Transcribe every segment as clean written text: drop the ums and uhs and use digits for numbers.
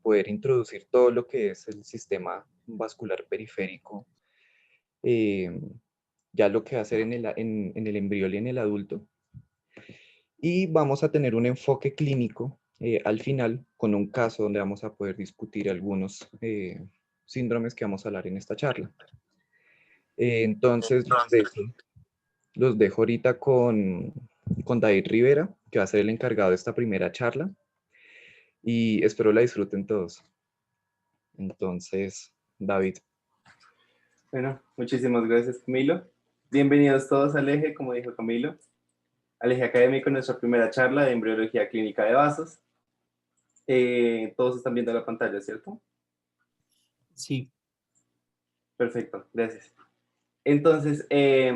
poder introducir todo lo que es el sistema vascular periférico, eh, ya lo que va a hacer en el embrión y en el adulto. Y vamos a tener un enfoque clínico al final con un caso donde vamos a poder discutir algunos síndromes que vamos a hablar en esta charla. Entonces, los dejo ahorita con David Rivera, que va a ser el encargado de esta primera charla, y espero la disfruten todos. Entonces, David. Bueno, muchísimas gracias, Camilo. Bienvenidos todos al Eje, como dijo Camilo. Al Eje Académico, nuestra primera charla de embriología clínica de vasos. Todos están viendo la pantalla, ¿cierto? Sí. Perfecto, gracias. Entonces,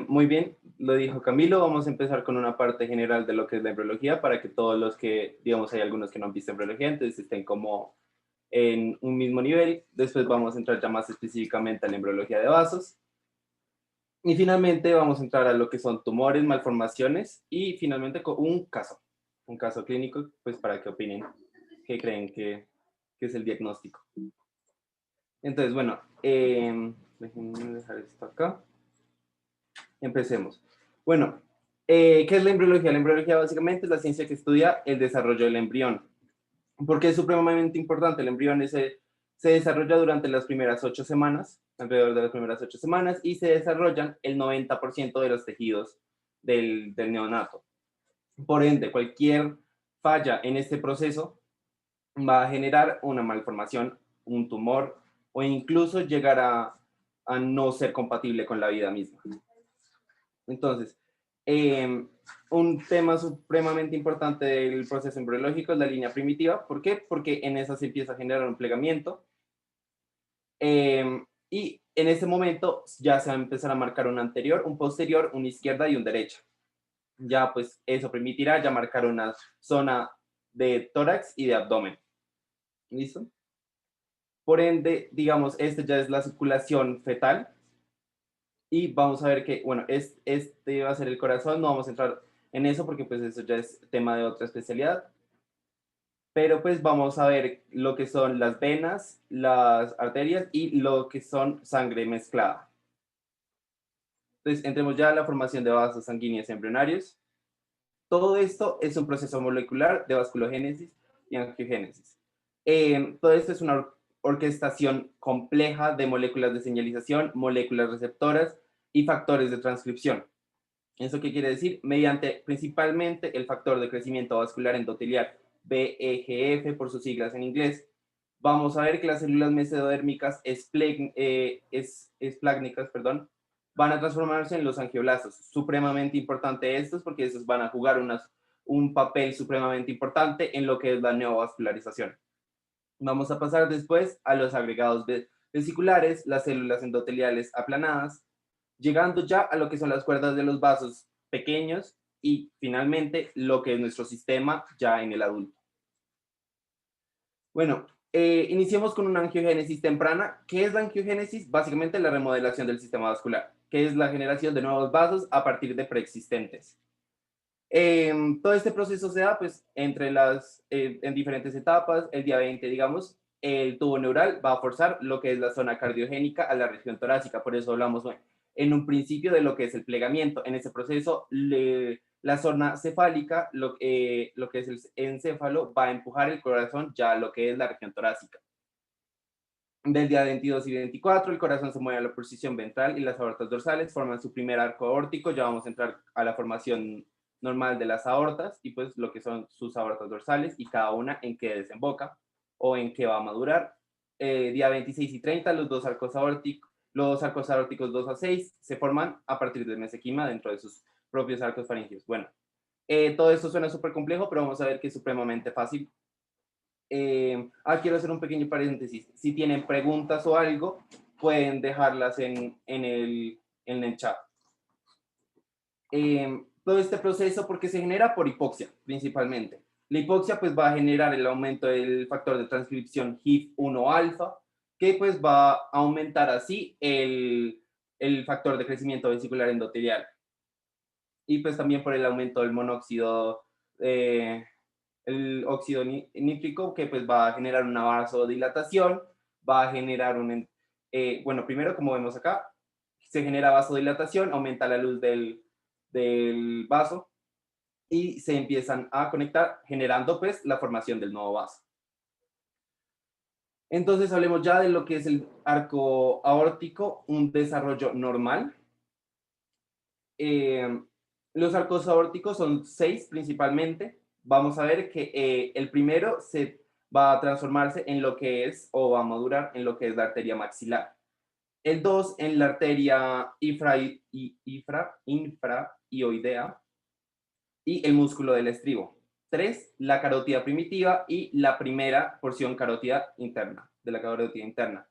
muy bien, lo dijo Camilo. Vamos a empezar con una parte general de lo que es la embriología para que todos los que, digamos, hay algunos que no han visto embriología, entonces estén como en un mismo nivel. Después vamos a entrar ya más específicamente a la embriología de vasos. Y finalmente vamos a entrar a lo que son tumores, malformaciones y finalmente con un caso clínico, pues para que opinen, qué creen que es el diagnóstico. Entonces, bueno, déjenme dejar esto acá. Empecemos. Bueno, ¿qué es la embriología? La embriología básicamente es la ciencia que estudia el desarrollo del embrión. Porque es supremamente importante. El embrión se desarrolla durante las primeras 8 semanas, alrededor de las primeras 8 semanas, y se desarrollan el 90% de los tejidos del neonato. Por ende, cualquier falla en este proceso va a generar una malformación, un tumor, o incluso llegar a no ser compatible con la vida misma. Entonces, un tema supremamente importante del proceso embriológico es la línea primitiva. ¿Por qué? Porque en esa se empieza a generar un plegamiento. Y en ese momento ya se va a empezar a marcar un anterior, un posterior, una izquierda y un derecha. Ya pues eso permitirá ya marcar una zona de tórax y de abdomen. ¿Listo? Por ende, digamos, este ya es la circulación fetal. Y vamos a ver que, bueno, este va a ser el corazón, no vamos a entrar en eso porque pues eso ya es tema de otra especialidad. Pero pues vamos a ver lo que son las venas, las arterias y lo que son sangre mezclada. Entonces, entremos ya a la formación de vasos sanguíneos embrionarios. Todo esto es un proceso molecular de vasculogénesis y angiogénesis. Todo esto es una orquestación compleja de moléculas de señalización, moléculas receptoras y factores de transcripción. ¿Eso qué quiere decir? Mediante principalmente el factor de crecimiento vascular endotelial, VEGF por sus siglas en inglés, vamos a ver que las células mesodérmicas esplácnicas, van a transformarse en los angioblastos. Supremamente importante estos porque estos van a jugar un papel supremamente importante en lo que es la neovascularización. Vamos a pasar después a los agregados vesiculares, las células endoteliales aplanadas, llegando ya a lo que son las cuerdas de los vasos pequeños y finalmente lo que es nuestro sistema ya en el adulto. Bueno, iniciemos con una angiogénesis temprana. ¿Qué es la angiogénesis? Básicamente la remodelación del sistema vascular, que es la generación de nuevos vasos a partir de preexistentes. Todo este proceso se da pues en diferentes etapas. El día 20, digamos, el tubo neural va a forzar lo que es la zona cardiogénica a la región torácica. Por eso hablamos en un principio de lo que es el plegamiento. En ese proceso, la zona cefálica, lo que es el encéfalo, va a empujar el corazón ya a lo que es la región torácica. Del día 22 y 24, el corazón se mueve a la posición ventral y las aortas dorsales forman su primer arco aórtico. Ya vamos a entrar a la formación normal de las aortas y pues lo que son sus aortas dorsales y cada una en qué desemboca o en qué va a madurar. Día 26 y 30, los arcos aórticos 2 a 6 se forman a partir del mesenquima dentro de sus propios arcos faringios. Bueno, todo esto suena súper complejo, pero vamos a ver que es supremamente fácil. Quiero hacer un pequeño paréntesis. Si tienen preguntas o algo, pueden dejarlas en el chat. Todo este proceso, porque se genera por hipoxia, principalmente. La hipoxia pues va a generar el aumento del factor de transcripción HIF1 alfa, que pues va a aumentar así el factor de crecimiento vesicular endotelial. Y pues también por el aumento del monóxido el óxido nítrico, que pues va a generar una vasodilatación, va a generar bueno, primero como vemos acá, se genera vasodilatación, aumenta la luz del vaso y se empiezan a conectar generando pues la formación del nuevo vaso. Entonces hablemos ya de lo que es el arco aórtico, un desarrollo normal. Los arcos aórticos son 6 principalmente. Vamos a ver que el primero se va a transformarse en lo que es, o va a madurar en lo que es la arteria maxilar. El 2 en la arteria infraioidea y el músculo del estribo. 3, la carótida primitiva y la primera porción carótida interna, de la carótida interna.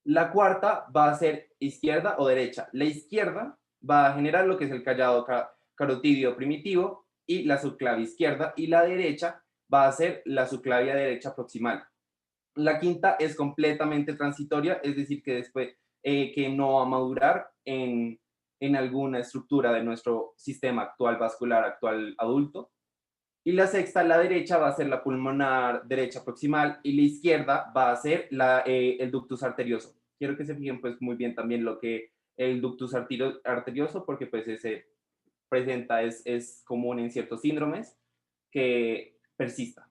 La cuarta va a ser izquierda o derecha. La izquierda va a generar lo que es el callado carotidio primitivo y la subclavia izquierda, y la derecha va a ser la subclavia derecha proximal. La quinta es completamente transitoria, es decir, que después que no va a madurar en alguna estructura de nuestro sistema actual vascular, actual adulto. Y la sexta, la derecha, va a ser la pulmonar derecha proximal y la izquierda va a ser el ductus arterioso. Quiero que se fijen pues muy bien también lo que el ductus arterioso, porque pues ese presenta, es común en ciertos síndromes que persista.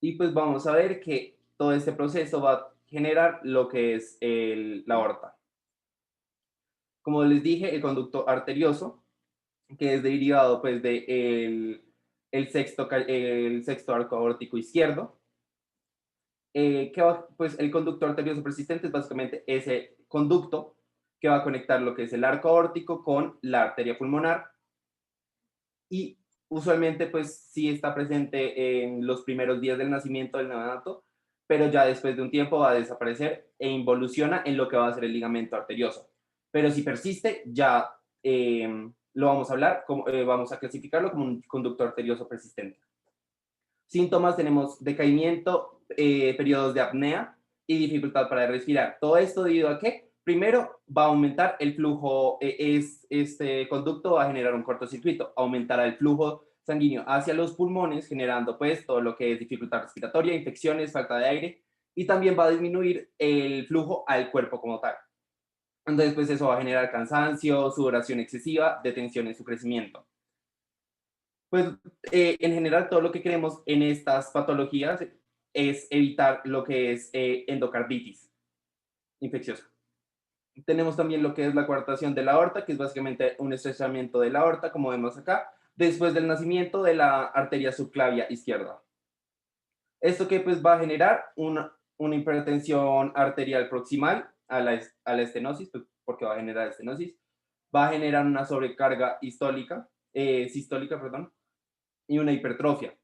Y pues vamos a ver que todo este proceso va a generar lo que es la aorta. Como les dije, el conducto arterioso, que es derivado pues de el sexto arco aórtico izquierdo, pues el conducto arterioso persistente es básicamente ese conducto que va a conectar lo que es el arco aórtico con la arteria pulmonar, y usualmente pues sí está presente en los primeros días del nacimiento del neonato, pero ya después de un tiempo va a desaparecer e involuciona en lo que va a ser el ligamento arterioso. Pero si persiste, ya lo vamos a hablar, vamos a clasificarlo como un conducto arterioso persistente. Síntomas: tenemos decaimiento, periodos de apnea y dificultad para respirar. Todo esto debido a que, primero, va a aumentar el flujo, este conducto va a generar un cortocircuito, aumentará el flujo sanguíneo hacia los pulmones, generando pues todo lo que es dificultad respiratoria, infecciones, falta de aire, y también va a disminuir el flujo al cuerpo como tal. Entonces pues eso va a generar cansancio, sudoración excesiva, detención en su crecimiento. Pues en general todo lo que queremos en estas patologías es evitar lo que es endocarditis infecciosa. Tenemos también lo que es la coartación de la aorta, que es básicamente un estrechamiento de la aorta, como vemos acá, después del nacimiento de la arteria subclavia izquierda. Esto que pues va a generar una hipertensión arterial proximal a la estenosis, pues, porque va a generar estenosis, va a generar una sobrecarga sistólica, perdón, y una hipertrofia.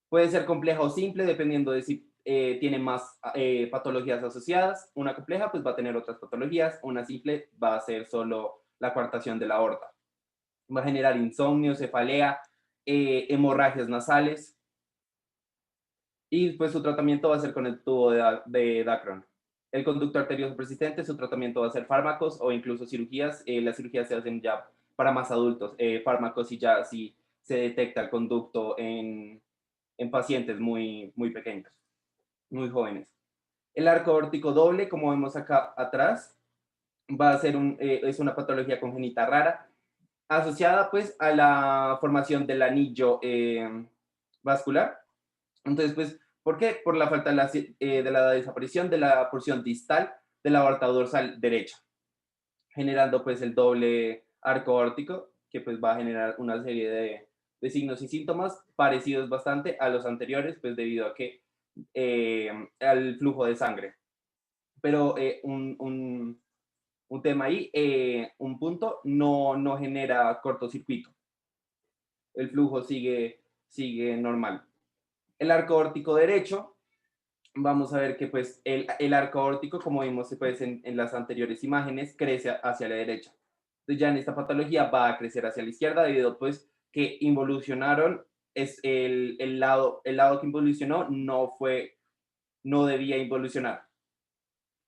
Puede ser compleja o simple, dependiendo de si tiene más patologías asociadas. Una compleja pues va a tener otras patologías, una simple va a ser solo la coartación de la aorta. Va a generar insomnio, cefalea, hemorragias nasales, y pues su tratamiento va a ser con el tubo de Dacron. El conducto arterioso persistente, su tratamiento va a ser fármacos o incluso cirugías. Las cirugías se hacen ya para más adultos, fármacos, y ya si se detecta el conducto en pacientes muy, muy pequeños, muy jóvenes. El arco aórtico doble, como vemos acá atrás, va a ser es una patología congénita rara, asociada pues a la formación del anillo vascular. Entonces, pues, ¿por qué? Por la falta de la desaparición de la porción distal de la aorta dorsal derecha, generando pues el doble arco aórtico, que pues va a generar una serie de signos y síntomas parecidos bastante a los anteriores, pues debido a que al flujo de sangre. Pero un tema ahí, un punto, no genera cortocircuito. El flujo sigue normal. El arco aórtico derecho, vamos a ver que pues el arco aórtico, como vimos pues, en las anteriores imágenes, crece hacia la derecha. Entonces ya en esta patología va a crecer hacia la izquierda, debido pues que involucionaron, es el lado que involucionó no debía involucionar.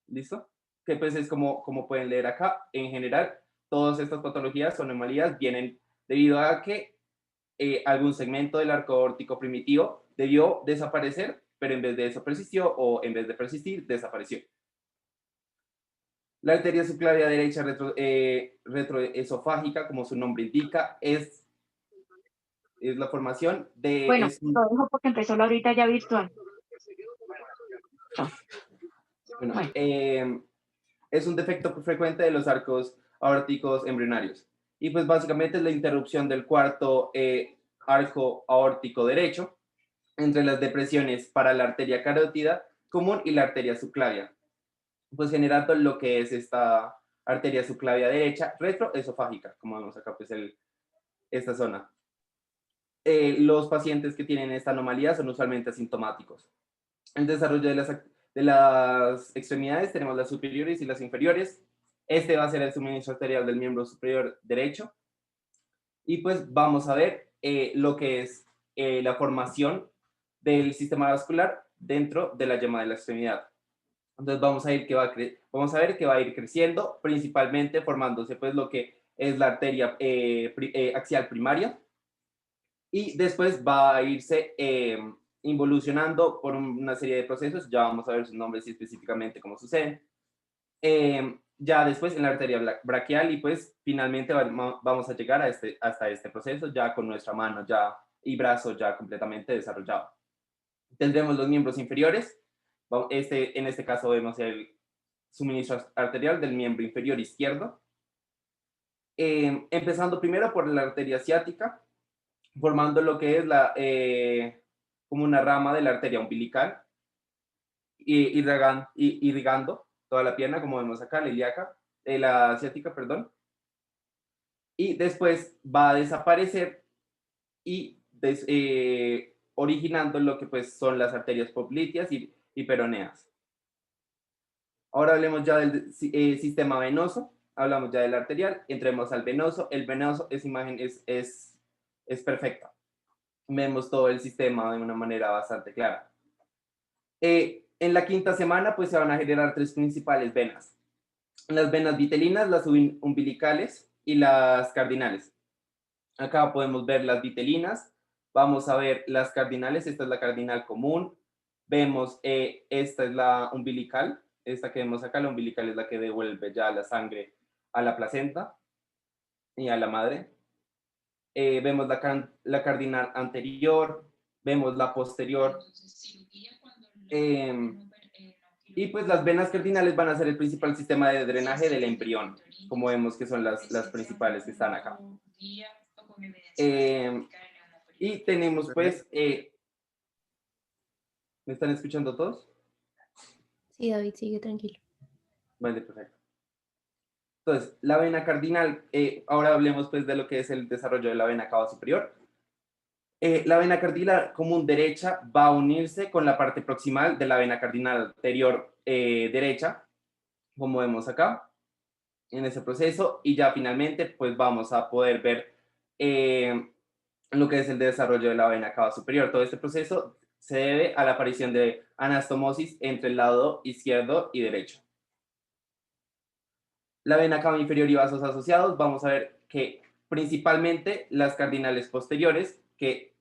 ¿Listo? Que pues es como pueden leer acá, en general, todas estas patologías o anomalías vienen debido a que algún segmento del arco aórtico primitivo debió desaparecer, pero en vez de eso persistió, o en vez de persistir, desapareció. La arteria subclavia derecha retroesofágica, como su nombre indica, es la formación de... Bueno, lo dejo porque empezó la horita ya virtual. Bueno, Bueno. Es un defecto frecuente de los arcos aórticos embrionarios. Y pues básicamente es la interrupción del cuarto arco aórtico derecho entre las depresiones para la arteria carótida común y la arteria subclavia, pues generando lo que es esta arteria subclavia derecha retroesofágica, como vemos acá, pues esta zona. Los pacientes que tienen esta anomalía son usualmente asintomáticos. El desarrollo de las extremidades, tenemos las superiores y las inferiores. Este va a ser el suministro arterial del miembro superior derecho. Y pues vamos a ver lo que es la formación del sistema vascular dentro de la yema de la extremidad. Entonces vamos a ver que va a ir creciendo, principalmente formándose pues lo que es la arteria axial primaria. Y después va a irse involucionando por una serie de procesos, ya vamos a ver sus nombres y específicamente cómo suceden. Ya después en la arteria braquial y pues finalmente vamos a llegar hasta este proceso ya con nuestra mano ya y brazo ya completamente desarrollado. Tendremos los miembros inferiores. En este caso vemos el suministro arterial del miembro inferior izquierdo. Empezando primero por la arteria ciática, formando lo que es como una rama de la arteria umbilical, irrigando toda la pierna, como vemos acá, la ilíaca, la ciática, perdón. Y después va a desaparecer y originando lo que pues son las arterias popliteas y peroneas. Ahora hablemos ya del sistema venoso, hablamos ya del arterial, entremos al venoso. El venoso, esa imagen es perfecta. Vemos todo el sistema de una manera bastante clara. En la quinta semana pues se van a generar tres principales venas. Las venas vitelinas, las umbilicales y las cardinales. Acá podemos ver las vitelinas, vamos a ver las cardinales, esta es la cardinal común, vemos esta es la umbilical, esta que vemos acá, la umbilical es la que devuelve ya la sangre a la placenta y a la madre. Vemos la cardinal anterior, vemos la posterior. Y pues las venas cardinales van a ser el principal sistema de drenaje del embrión, como vemos que son las principales que están acá. Y tenemos pues... ¿Me están escuchando todos? Sí, David, sigue tranquilo. Vale, perfecto. Entonces, la vena cardinal, ahora hablemos pues de lo que es el desarrollo de la vena cava superior. La vena cardinal común derecha va a unirse con la parte proximal de la vena cardinal anterior derecha, como vemos acá, en ese proceso, y ya finalmente pues vamos a poder ver lo que es el desarrollo de la vena cava superior. Todo este proceso se debe a la aparición de anastomosis entre el lado izquierdo y derecho. La vena cava inferior y vasos asociados, vamos a ver que principalmente las cardinales posteriores, que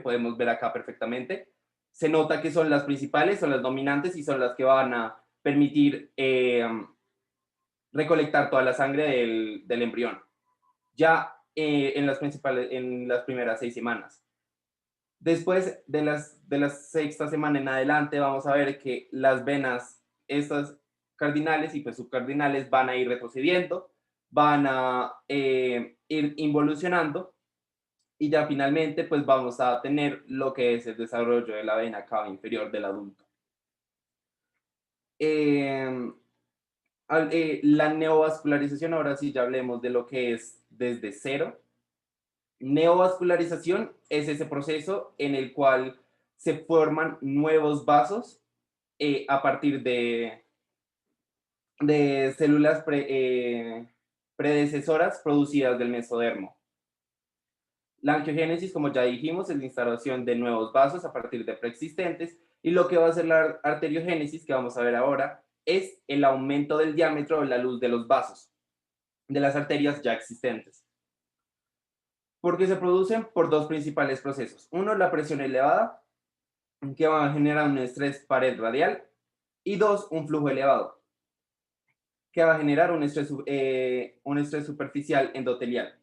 podemos ver acá perfectamente, se nota que son las principales, son las dominantes y son las que van a permitir recolectar toda la sangre del embrión. Ya en las primeras 6 semanas. Después de la sexta semana en adelante vamos a ver que las venas, estas cardinales y pues subcardinales van a ir retrocediendo, van a ir involucionando y ya finalmente pues vamos a tener lo que es el desarrollo de la vena cava inferior del adulto. La neovascularización, ahora sí ya hablemos de lo que es desde cero. Neovascularización es ese proceso en el cual se forman nuevos vasos a partir de células predecesoras producidas del mesodermo. La angiogénesis, como ya dijimos, es la instalación de nuevos vasos a partir de preexistentes, y lo que va a hacer la arteriogénesis, que vamos a ver ahora, es el aumento del diámetro o la luz de los vasos, de las arterias ya existentes. Porque se producen por dos principales procesos. Uno, la presión elevada, que va a generar un estrés pared radial, y dos, un flujo elevado, que va a generar un estrés superficial endotelial.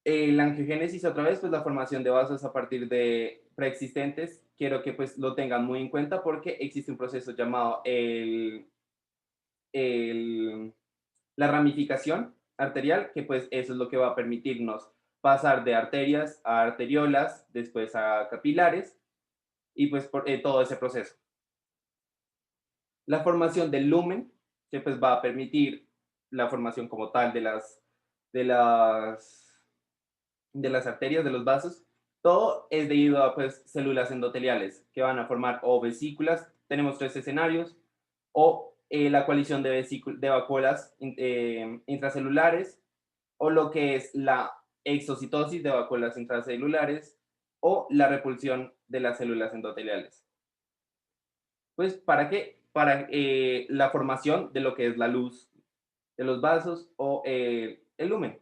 La angiogénesis, otra vez, pues la formación de vasos a partir de preexistentes, quiero que pues lo tengan muy en cuenta porque existe un proceso llamado la ramificación arterial, que pues eso es lo que va a permitirnos pasar de arterias a arteriolas, después a capilares, y pues por todo ese proceso. La formación del lumen, que pues va a permitir la formación como tal de las arterias, de los vasos, todo es debido a pues, células endoteliales que van a formar o vesículas, tenemos tres escenarios, o la coalición de vacuolas intracelulares, o lo que es la exocitosis de vacuolas intracelulares, o la repulsión de las células endoteliales. Pues, ¿para qué? Para la formación de lo que es la luz de los vasos o el lumen.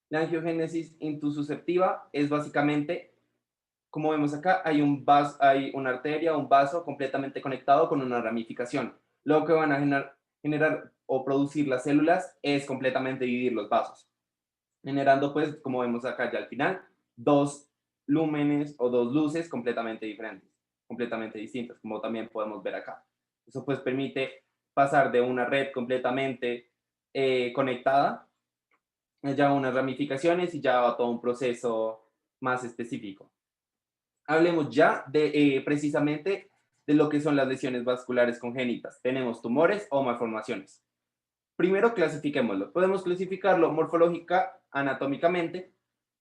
La angiogénesis intususceptiva es básicamente, como vemos acá, hay una arteria, un vaso completamente conectado con una ramificación. Lo que van a generar o producir las células es completamente dividir los vasos, generando, pues, como vemos acá ya al final, dos lúmenes o dos luces completamente diferentes, completamente distintas, como también podemos ver acá. Eso pues permite pasar de una red completamente conectada ya unas ramificaciones y ya va todo un proceso más específico. Hablemos ya de precisamente de lo que son las lesiones vasculares congénitas. Tenemos tumores o malformaciones. Primero clasifiquémoslo. Podemos clasificarlo morfológica, anatómicamente,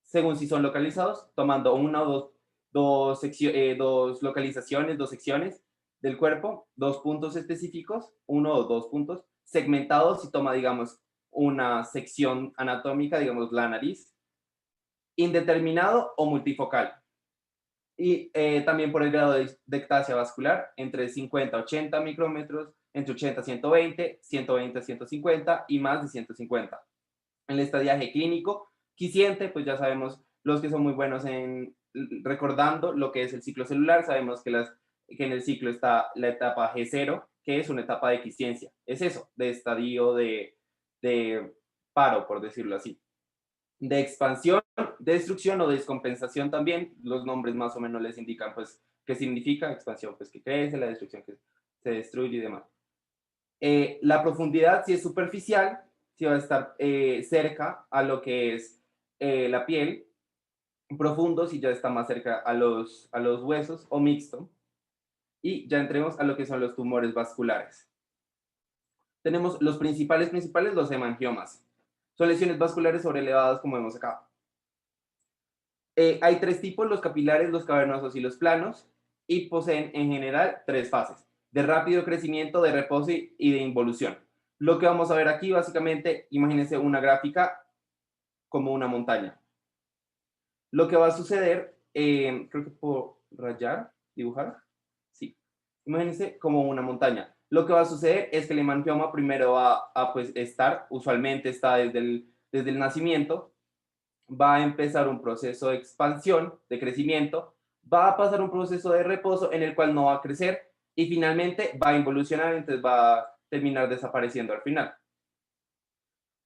según si son localizados, tomando una o dos localizaciones, dos secciones del cuerpo, dos puntos específicos, uno o dos puntos, segmentados si toma, digamos, una sección anatómica, digamos la nariz, indeterminado o multifocal. Y también por el grado de ectasia vascular, entre 50 a 80 micrómetros, entre 80 a 120, 120 a 150 y más de 150. El estadiaje clínico, quisiente, pues ya sabemos, los que son muy buenos en recordando lo que es el ciclo celular, sabemos que en el ciclo está la etapa G0, que es una etapa de quisiencia. Es eso, de estadio de paro, por decirlo así. De expansión, destrucción o descompensación también, los nombres más o menos les indican pues qué significa expansión, pues que crece, la destrucción que se destruye y demás. La profundidad, si es superficial, si va a estar cerca a lo que es la piel, profundo si ya está más cerca a los huesos o mixto, y ya entremos a lo que son los tumores vasculares. Tenemos los principales, los hemangiomas. Son lesiones vasculares sobrelevadas como vemos acá. Hay tres tipos, los capilares, los cavernosos y los planos, y poseen en general tres fases: de rápido crecimiento, de reposo y de involución. Lo que vamos a ver aquí, básicamente, imagínense una gráfica como una montaña. Lo que va a suceder, creo que puedo rayar, dibujar, sí. Imagínense como una montaña. Lo que va a suceder es que el hemangioma primero va a pues, usualmente está desde el nacimiento, va a empezar un proceso de expansión, de crecimiento, va a pasar un proceso de reposo en el cual no va a crecer y finalmente va a involucionar, entonces va a terminar desapareciendo al final.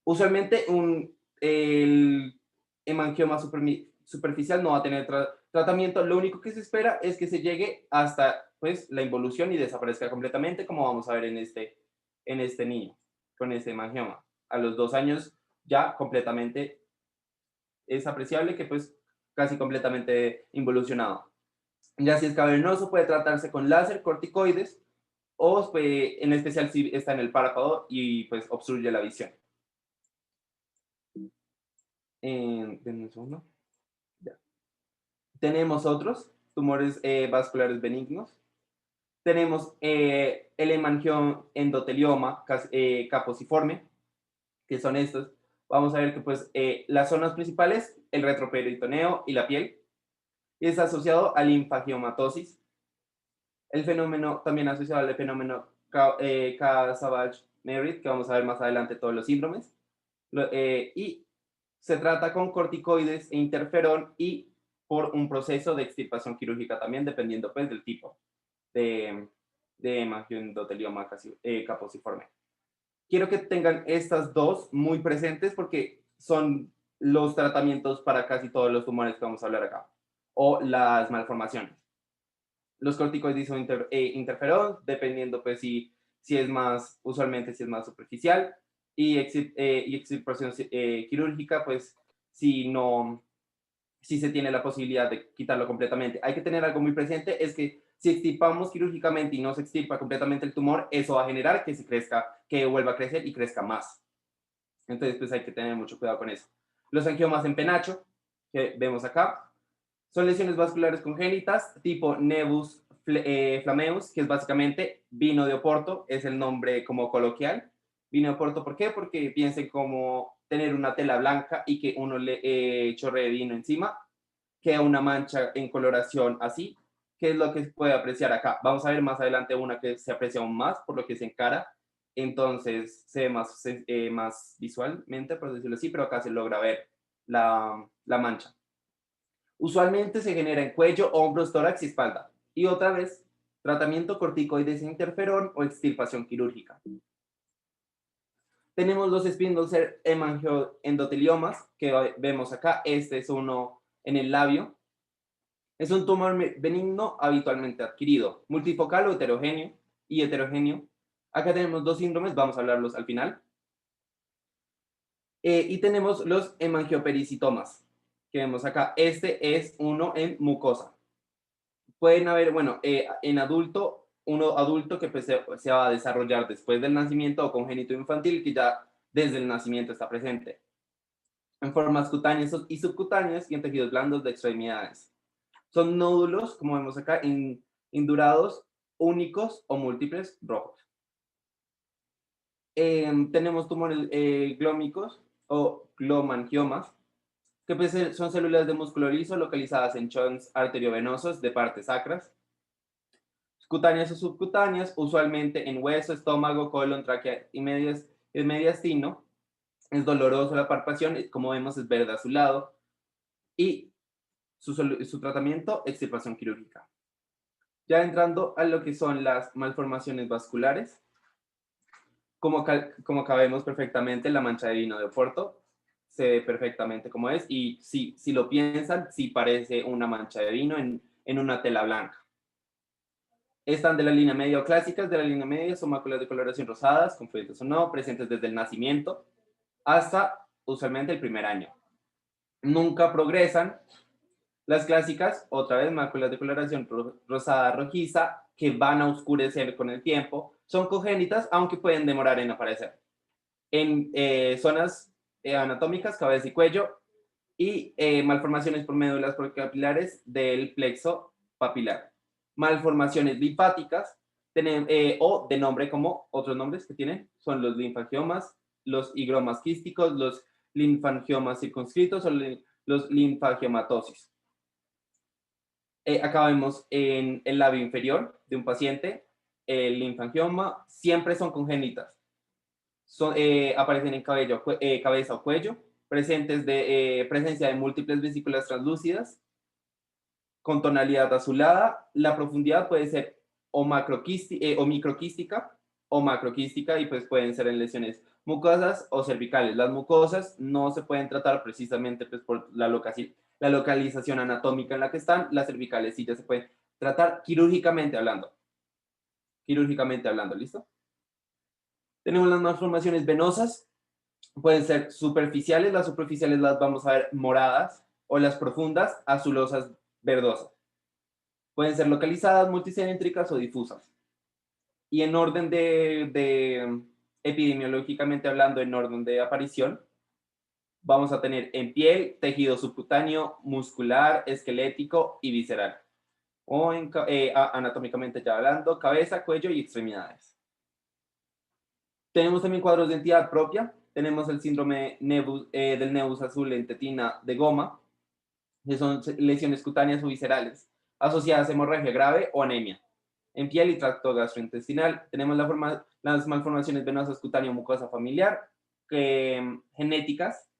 Usualmente el hemangioma superficial no va a tener tratamiento, lo único que se espera es que se llegue hasta pues, la involución y desaparezca completamente, como vamos a ver en este niño, con este hemangioma. A los 2 años ya completamente es apreciable que pues casi completamente involucionado. Ya si es cavernoso puede tratarse con láser, corticoides o en especial si está en el párpado y pues obstruye la visión. Denme un segundo. Ya. Tenemos otros tumores vasculares benignos. Tenemos el hemangioma endotelioma caposiforme, que son estos. Vamos a ver que pues las zonas principales, el retroperitoneo y la piel, y es asociado a linfagiomatosis. El fenómeno también asociado al fenómeno Savage-Merritt, que vamos a ver más adelante todos los síndromes. Y se trata con corticoides e interferón y por un proceso de extirpación quirúrgica también, dependiendo pues del tipo de hemangioendotelioma caposiforme. Quiero que tengan estas dos muy presentes porque son los tratamientos para casi todos los tumores que vamos a hablar acá, o las malformaciones. Los corticoides son interferón, dependiendo pues si es más, usualmente si es más superficial, y extirpación quirúrgica, pues si se tiene la posibilidad de quitarlo completamente. Hay que tener algo muy presente, es que si extirpamos quirúrgicamente y no se extirpa completamente el tumor, eso va a generar que se crezca, que vuelva a crecer y crezca más. Entonces, pues hay que tener mucho cuidado con eso. Los angiomas en penacho, que vemos acá, son lesiones vasculares congénitas tipo nevus flammeus, que es básicamente vino de Oporto, es el nombre como coloquial. Vino de Oporto, ¿por qué? Porque piensen como tener una tela blanca y que uno le chorree vino encima, queda una mancha en coloración así, que es lo que se puede apreciar acá. Vamos a ver más adelante una que se aprecia aún más, por lo que se encara, entonces se ve más visualmente, por decirlo así, pero acá se logra ver la mancha. Usualmente se genera en cuello, hombros, tórax y espalda. Y otra vez, tratamiento corticoides e interferón o extirpación quirúrgica. Tenemos los Spindle hemangioendoteliomas que vemos acá. Este es uno en el labio. Es un tumor benigno habitualmente adquirido, multifocal o heterogéneo. Acá tenemos dos síndromes, vamos a hablarlos al final. Y tenemos los hemangiopericitomas, que vemos acá. Este es uno en mucosa. Pueden haber, bueno, en adulto, uno adulto que pues, se va a desarrollar después del nacimiento o congénito infantil que ya desde el nacimiento está presente. En formas cutáneas y subcutáneas y en tejidos blandos de extremidades. Son nódulos, como vemos acá, indurados, únicos o múltiples, rojos. Tenemos tumores glómicos o glomangiomas, que pues son células de músculo liso localizadas en chons arteriovenosos de partes sacras. Cutáneas o subcutáneas, usualmente en hueso, estómago, colon, tráquea y mediastino. Es doloroso la palpación, como vemos es verde azulado. Y su tratamiento, extirpación quirúrgica. Ya entrando a lo que son las malformaciones vasculares, como acá vemos perfectamente la mancha de vino de Oporto, se ve perfectamente como es, y si lo piensan, sí parece una mancha de vino en una tela blanca. Están de la línea media o clásicas, de la línea media son máculas de coloración rosadas, con folletos o no, presentes desde el nacimiento hasta usualmente el primer año. Nunca progresan. Las clásicas, otra vez, máculas de coloración rosada rojiza, que van a oscurecer con el tiempo, son congénitas, aunque pueden demorar en aparecer. En zonas anatómicas, cabeza y cuello, y malformaciones por médulas capilares del plexo papilar. Malformaciones linfáticas, o de nombre como otros nombres que tienen, son los linfangiomas, los higromas quísticos, los linfangiomas circunscritos o los linfangiomatosis. Acá vemos en el labio inferior de un paciente, el linfangioma, siempre son congénitas. Aparecen en cabeza o cuello, presencia de múltiples vesículas translúcidas, con tonalidad azulada. La profundidad puede ser o microquística o macroquística, y pues pueden ser en lesiones mucosas o cervicales. Las mucosas no se pueden tratar precisamente pues, por la localización anatómica en la que están. Las cervicales sí ya se pueden tratar quirúrgicamente hablando. ¿Listo? Tenemos las malformaciones venosas. Pueden ser superficiales, las superficiales las vamos a ver moradas, o las profundas, azulosas, verdosas. Pueden ser localizadas, multicilíndricas o difusas. Y en orden epidemiológicamente hablando, en orden de aparición, vamos a tener en piel, tejido subcutáneo, muscular, esquelético y visceral. O anatómicamente ya hablando, cabeza, cuello y extremidades. Tenemos también cuadros de entidad propia. Tenemos el síndrome del nevus azul en tetina de goma, que son lesiones cutáneas o viscerales, asociadas a hemorragia grave o anemia. En piel y tracto gastrointestinal tenemos las malformaciones venosas cutáneo mucosa familiar, genéticas,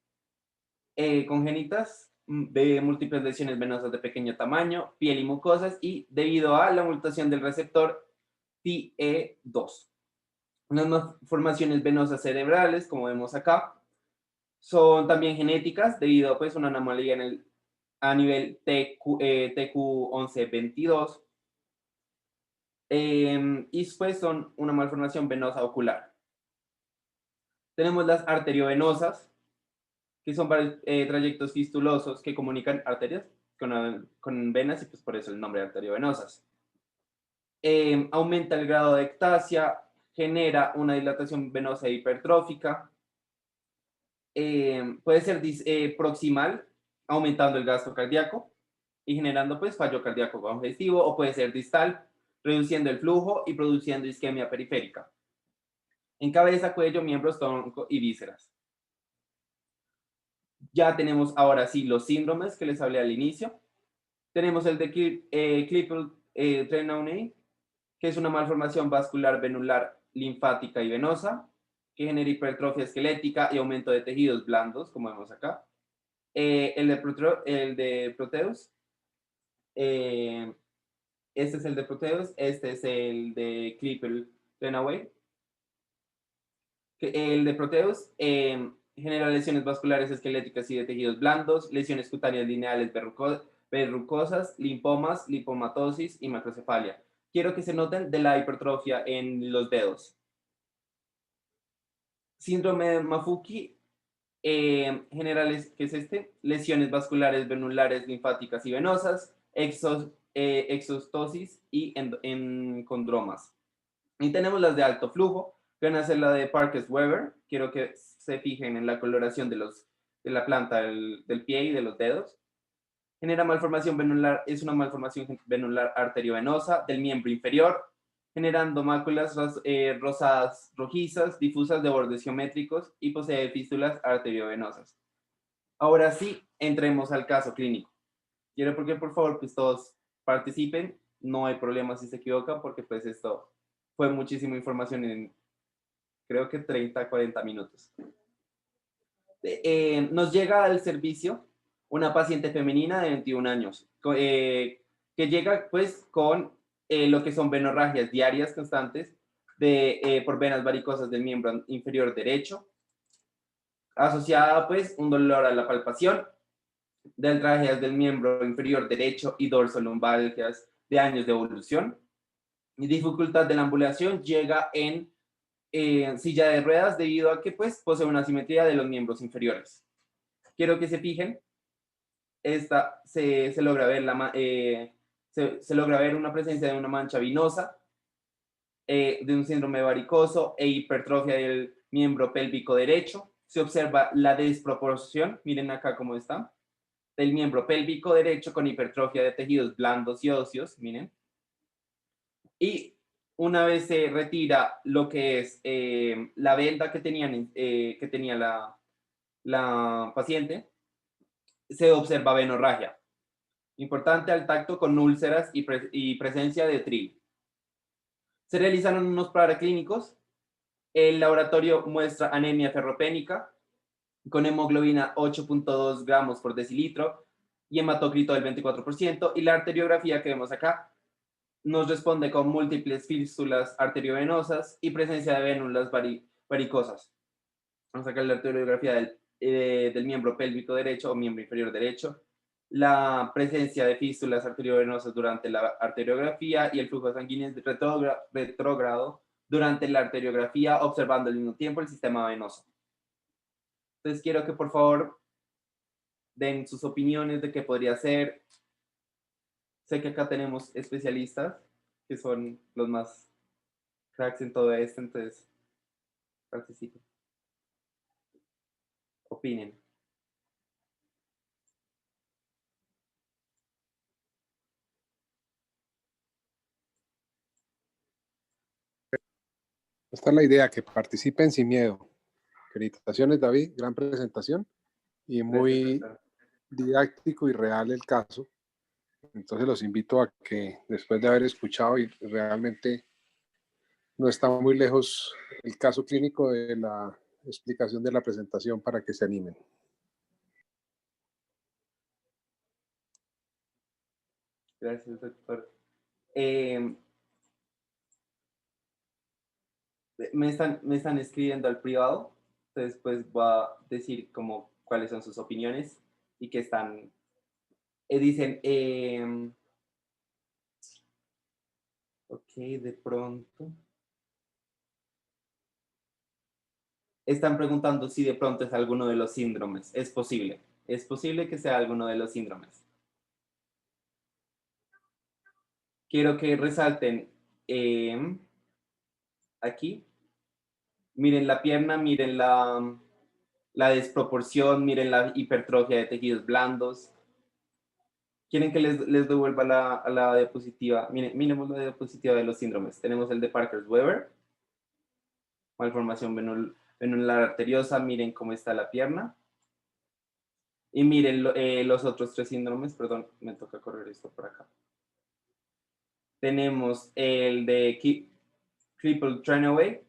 congénitas, de múltiples lesiones venosas de pequeño tamaño, piel y mucosas, y debido a la mutación del receptor TE2. Unas malformaciones venosas cerebrales, como vemos acá, son también genéticas debido pues, a una anomalía a nivel TQ1122, y pues son una malformación venosa ocular. Tenemos las arteriovenosas, que son varios trayectos fistulosos que comunican arterias con venas, y pues por eso el nombre de arteriovenosas. Aumenta el grado de ectasia, genera una dilatación venosa hipertrófica, puede ser proximal, aumentando el gasto cardíaco y generando pues fallo cardíaco congestivo, o puede ser distal, reduciendo el flujo y produciendo isquemia periférica. En cabeza, cuello, miembros, tronco y vísceras. Ya tenemos ahora sí los síndromes que les hablé al inicio. Tenemos el de Klippel-Trenaunay, que es una malformación vascular venular linfática y venosa, que genera hipertrofia esquelética y aumento de tejidos blandos, como vemos acá. El de Proteus, este es el de Proteus, este es el de Klippel-Trenaunay. El de Proteus genera lesiones vasculares esqueléticas y de tejidos blandos, lesiones cutáneas lineales verrucosas, linfomas, lipomatosis y macrocefalia. Quiero que se noten de la hipertrofia en los dedos. Síndrome de Maffucci, generales, ¿qué es este? Lesiones vasculares, venulares, linfáticas y venosas, exostosis y encondromas. Y tenemos las de alto flujo, que van a ser la de Parkes-Weber. Quiero que se fijen en la coloración de la planta del pie y de los dedos. Genera malformación venular, es una malformación venular arteriovenosa del miembro inferior, generando máculas rosadas rojizas, difusas de bordes geométricos, y posee fístulas arteriovenosas. Ahora sí, entremos al caso clínico. Quiero porque por favor pues todos participen, no hay problema si se equivocan, porque pues esto fue muchísima información en creo que 30, 40 minutos. Nos llega al servicio una paciente femenina de 21 años, que llega pues con lo que son venorragias diarias constantes por venas varicosas del miembro inferior derecho, asociada pues un dolor a la palpación, deltralgias del miembro inferior derecho y dorsolumbalgias de años de evolución, y dificultad de la ambulación. Llega en silla de ruedas debido a que pues posee una asimetría de los miembros inferiores. Quiero que se fijen, se logra ver se logra ver una presencia de una mancha vinosa, de un síndrome varicoso e hipertrofia del miembro pélvico derecho. Se observa la desproporción, miren acá cómo está, del miembro pélvico derecho con hipertrofia de tejidos blandos y óseos, miren. Y una vez se retira lo que es la venda que tenía la paciente, se observa venorragia. Importante al tacto con úlceras y presencia de tril. Se realizaron unos paraclínicos. El laboratorio muestra anemia ferropénica con hemoglobina 8.2 gramos por decilitro y hematócrito del 24%. Y la arteriografía que vemos acá nos responde con múltiples fístulas arteriovenosas y presencia de vénulas varicosas. Vamos a sacar la arteriografía del miembro pélvico derecho o miembro inferior derecho, la presencia de fístulas arteriovenosas durante la arteriografía y el flujo sanguíneo retrógrado durante la arteriografía, observando al mismo tiempo el sistema venoso. Entonces quiero que por favor den sus opiniones de qué podría ser. Sé que acá tenemos especialistas que son los más cracks en todo esto, entonces participen. Opinen. Esta es la idea, que participen sin miedo. Felicitaciones, David, gran presentación y muy didáctico y real el caso. Entonces los invito a que después de haber escuchado, y realmente no está muy lejos el caso clínico de la explicación de la presentación para que se animen. Gracias, doctor. Me están escribiendo al privado, entonces pues voy a decir como cuáles son sus opiniones y que están, dicen, ok, de pronto. Están preguntando si de pronto es alguno de los síndromes. Es posible que sea alguno de los síndromes. Quiero que resalten aquí. Miren la pierna, miren la desproporción, miren la hipertrofia de tejidos blandos. ¿Quieren que les devuelva a la diapositiva? Miren, miremos la diapositiva de los síndromes. Tenemos el de Parkes-Weber, malformación venular arteriosa, miren cómo está la pierna. Y miren los otros 3 síndromes, perdón, me toca correr esto por acá. Tenemos el de Cripple-Trenaway,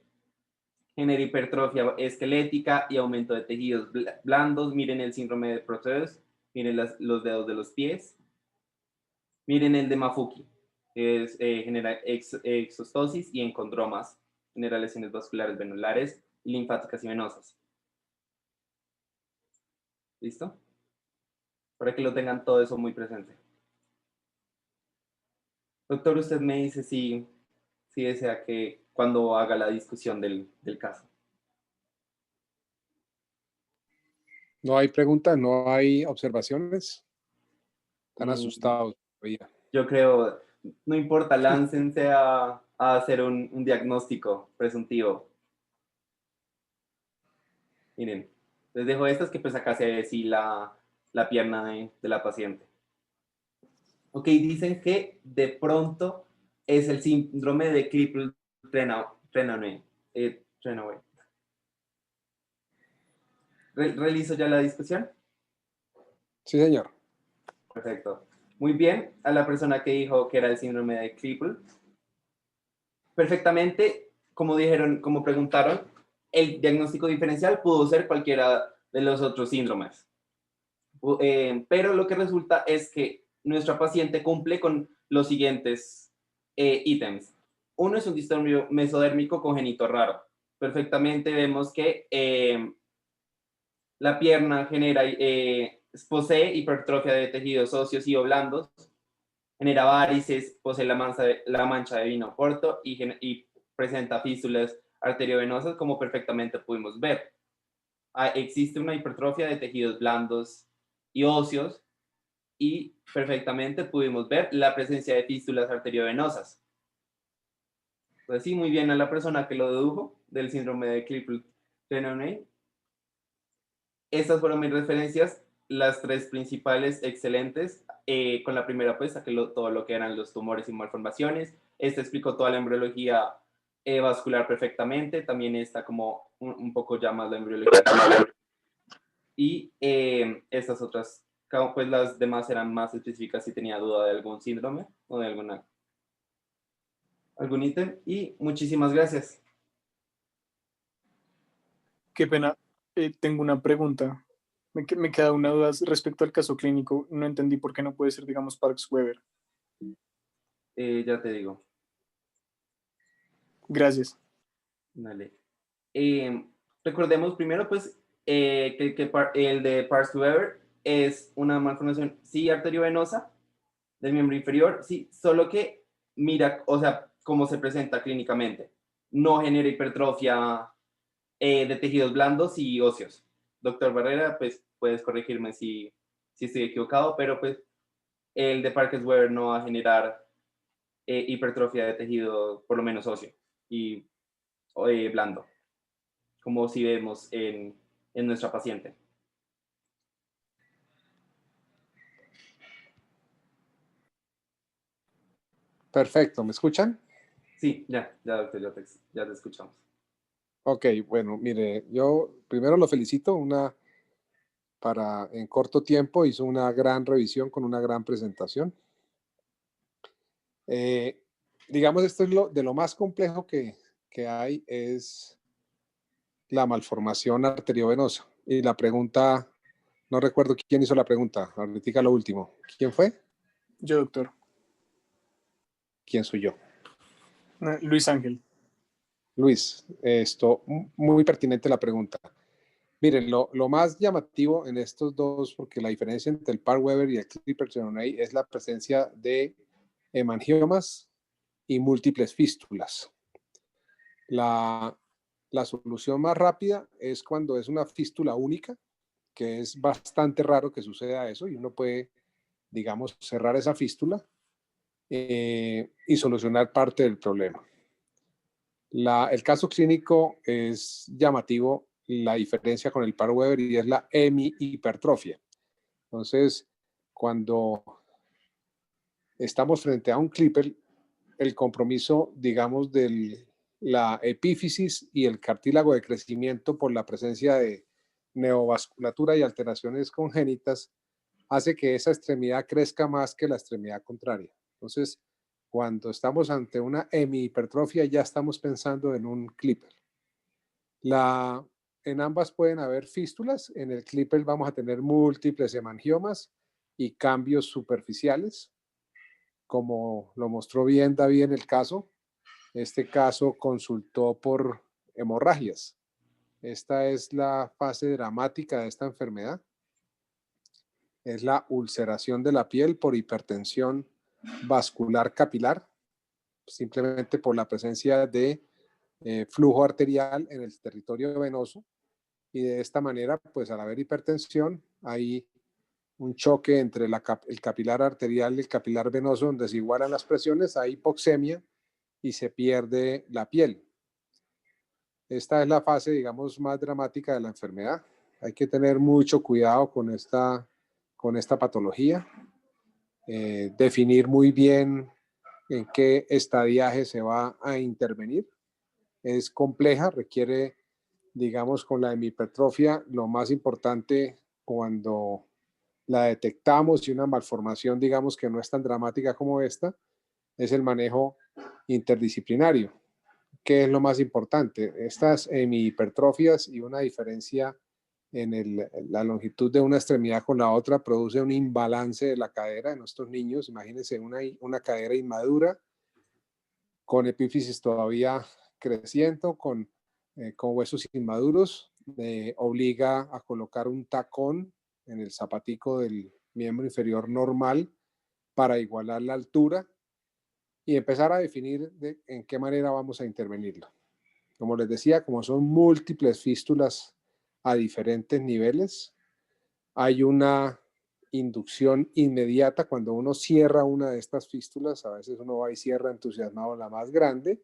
genera hipertrofia esquelética y aumento de tejidos blandos. Miren el síndrome de Proteus, miren los dedos de los pies. Miren el de Maffucci, genera exostosis y encondromas, genera lesiones vasculares venulares y linfáticas y venosas. ¿Listo? Para que lo tengan todo eso muy presente. Doctor, usted me dice si desea que cuando haga la discusión del caso. ¿No hay preguntas? ¿No hay observaciones? Están asustados todavía. Yo creo, no importa, láncense a hacer un diagnóstico presuntivo. Miren, les dejo estas que pues acá se ve si la pierna de la paciente. Ok, dicen que de pronto es el síndrome de Cripple-Trenaway. ¿Realizo ya la discusión? Sí, señor. Perfecto. Muy bien, a la persona que dijo que era el síndrome de Cripple. Perfectamente, como dijeron, como preguntaron, el diagnóstico diferencial pudo ser cualquiera de los otros síndromes. Pero lo que resulta es que nuestra paciente cumple con los siguientes ítems. Uno es un disturbio mesodérmico congénito raro. Perfectamente vemos que la pierna posee hipertrofia de tejidos óseos y o blandos, genera varices, posee la mancha de vino porto y presenta fístulas arteriovenosas, como perfectamente pudimos ver. Existe una hipertrofia de tejidos blandos y óseos y perfectamente pudimos ver la presencia de fístulas arteriovenosas. Pues sí, muy bien a la persona que lo dedujo del síndrome de Cripple-Trenaway. Estas fueron mis referencias, las 3 principales excelentes. Con la primera pues saqué todo lo que eran los tumores y malformaciones. Esta explicó toda la embriología vascular perfectamente. También está como un poco ya más la embriología. Y estas otras, pues las demás eran más específicas si tenía duda de algún síndrome o de algún ítem. Y muchísimas gracias. Qué pena. Tengo una pregunta. Me queda una duda respecto al caso clínico. No entendí por qué no puede ser, digamos, Parkes-Weber. Ya te digo. Gracias. Dale. Recordemos primero, pues, que el de Parkes-Weber es una malformación, sí, arteriovenosa del miembro inferior, sí, solo que mira, o sea, cómo se presenta clínicamente. No genera hipertrofia de tejidos blandos y óseos. Doctor Barrera, pues, puedes corregirme si estoy equivocado, pero pues el de Parkes-Weber no va a generar hipertrofia de tejido, por lo menos óseo y blando, como si vemos en nuestra paciente. Perfecto, ¿me escuchan? Sí, ya, doctor, ya te escuchamos. Ok, bueno, mire, yo primero lo felicito, en corto tiempo hizo una gran revisión con una gran presentación. Digamos, esto es de lo más complejo que hay, es, la malformación arteriovenosa. Y la pregunta, no recuerdo quién hizo la pregunta, ahorita lo último. ¿Quién fue? Yo, doctor. ¿Quién soy yo? Luis Ángel. Luis, esto, muy pertinente la pregunta. Miren, lo más llamativo en estos dos, porque la diferencia entre el Parr-Weber y el Clipperton-Toney es la presencia de hemangiomas y múltiples fístulas. La solución más rápida es cuando es una fístula única, que es bastante raro que suceda eso, y uno puede, digamos, cerrar esa fístula y solucionar parte del problema. El caso clínico es llamativo, la diferencia con el Parr-Weber, y es la hemihipertrofia. Entonces, cuando estamos frente a un clipper, el compromiso, digamos, de la epífisis y el cartílago de crecimiento por la presencia de neovasculatura y alteraciones congénitas hace que esa extremidad crezca más que la extremidad contraria. Entonces, cuando estamos ante una hemihipertrofia, ya estamos pensando en un clipper. En ambas pueden haber fístulas. En el clipper vamos a tener múltiples hemangiomas y cambios superficiales, como lo mostró bien David en el caso. Este caso consultó por hemorragias. Esta es la fase dramática de esta enfermedad. Es la ulceración de la piel por hipertensión vascular capilar, simplemente por la presencia de flujo arterial en el territorio venoso, y de esta manera, pues al haber hipertensión, hay un choque entre el capilar arterial y el capilar venoso, donde se igualan las presiones, hay hipoxemia y se pierde la piel. Esta es la fase, digamos, más dramática de la enfermedad. Hay que tener mucho cuidado con esta patología, definir muy bien en qué estadiaje se va a intervenir. Es compleja, requiere, digamos, con la hemihipertrofia, lo más importante cuando la detectamos y una malformación, digamos, que no es tan dramática como esta, es el manejo interdisciplinario. ¿Qué es lo más importante? Estas hemihipertrofias y una diferencia en la longitud de una extremidad con la otra produce un imbalance de la cadera en estos niños. Imagínense una cadera inmadura, con epífisis todavía creciendo, con huesos inmaduros, obliga a colocar un tacón en el zapatico del miembro inferior normal para igualar la altura y empezar a definir en qué manera vamos a intervenirlo. Como les decía, como son múltiples fístulas a diferentes niveles, hay una inducción inmediata cuando uno cierra una de estas fístulas. A veces uno va y cierra entusiasmado la más grande.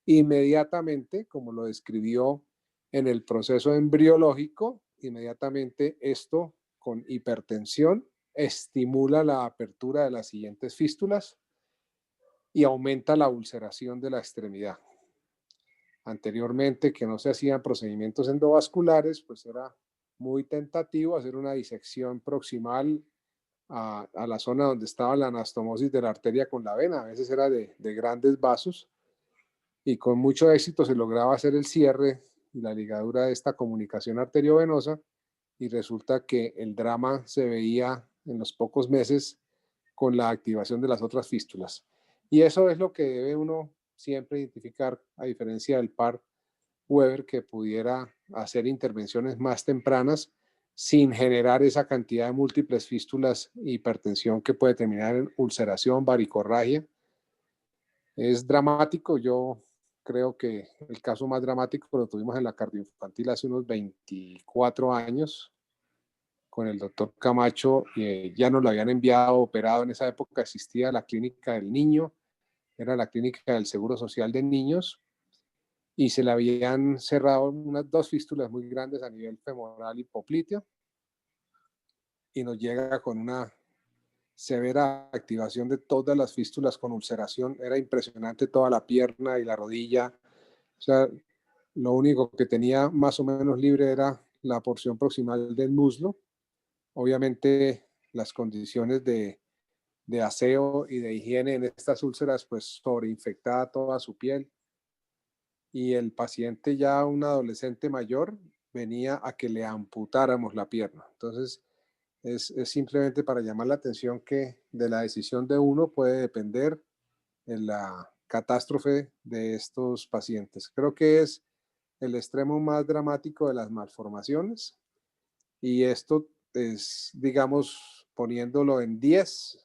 Inmediatamente, como lo describió en el proceso embriológico, inmediatamente esto con hipertensión estimula la apertura de las siguientes fístulas y aumenta la ulceración de la extremidad. Anteriormente, que no se hacían procedimientos endovasculares, pues era muy tentativo hacer una disección proximal a la zona donde estaba la anastomosis de la arteria con la vena. A veces era de grandes vasos, y con mucho éxito se lograba hacer el cierre y la ligadura de esta comunicación arteriovenosa, y resulta que el drama se veía en los pocos meses con la activación de las otras fístulas. Y eso es lo que debe uno siempre identificar, a diferencia del Parr-Weber, que pudiera hacer intervenciones más tempranas sin generar esa cantidad de múltiples fístulas e hipertensión que puede terminar en ulceración, varicorragia. Es dramático. Yo creo que el caso más dramático lo tuvimos en la cardioinfantil hace unos 24 años con el doctor Camacho. Ya nos lo habían enviado operado. En esa época existía la clínica del niño, era la clínica del Seguro Social de Niños, y se le habían cerrado unas 2 fístulas muy grandes a nivel femoral y popliteo, y nos llega con una severa activación de todas las fístulas con ulceración. Era impresionante, toda la pierna y la rodilla. O sea, lo único que tenía más o menos libre era la porción proximal del muslo. Obviamente las condiciones de aseo y de higiene en estas úlceras, pues sobreinfectada toda su piel. y el paciente ya un adolescente mayor venía a que le amputáramos la pierna. Entonces, es simplemente para llamar la atención que de la decisión de uno puede depender en la catástrofe de estos pacientes. Creo que es el extremo más dramático de las malformaciones y esto es, digamos, poniéndolo en 10,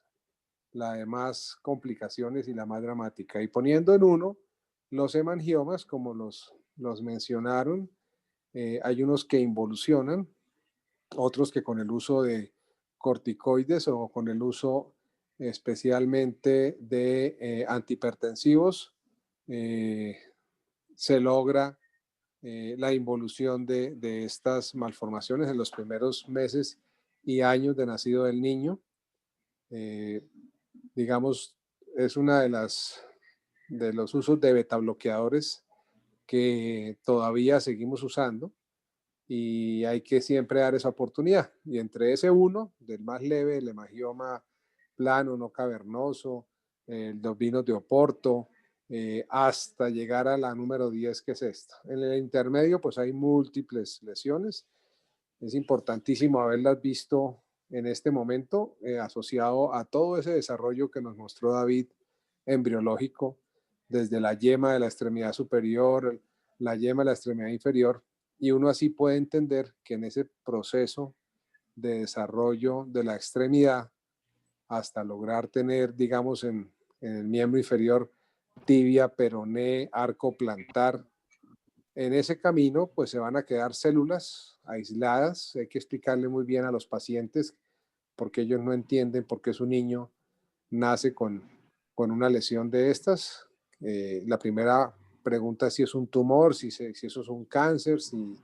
la de más complicaciones y la más dramática. Y poniendo en 1, los hemangiomas, como los mencionaron, hay unos que involucionan, otros que con el uso de corticoides o con el uso especialmente de antihipertensivos, se logra la involución de estas malformaciones en los primeros meses y años de nacido del niño. Digamos, es una de los usos de beta bloqueadores que todavía seguimos usando y hay que siempre dar esa oportunidad. Y entre ese uno, del más leve, el hemangioma plano, no cavernoso, los vinos de Oporto, hasta llegar a la número 10, que es esta. En el intermedio, pues hay múltiples lesiones. Es importantísimo haberlas visto en este momento, asociado a todo ese desarrollo que nos mostró David embriológico, desde la yema de la extremidad superior, la yema de la extremidad inferior, y uno así puede entender que en ese proceso de desarrollo de la extremidad, hasta lograr tener, digamos, en el miembro inferior, tibia, peroné, arco plantar, en ese camino, pues se van a quedar células aisladas. Hay que explicarle muy bien a los pacientes porque ellos no entienden por qué su niño nace con una lesión de estas. La primera pregunta es si es un tumor, si eso es un cáncer, si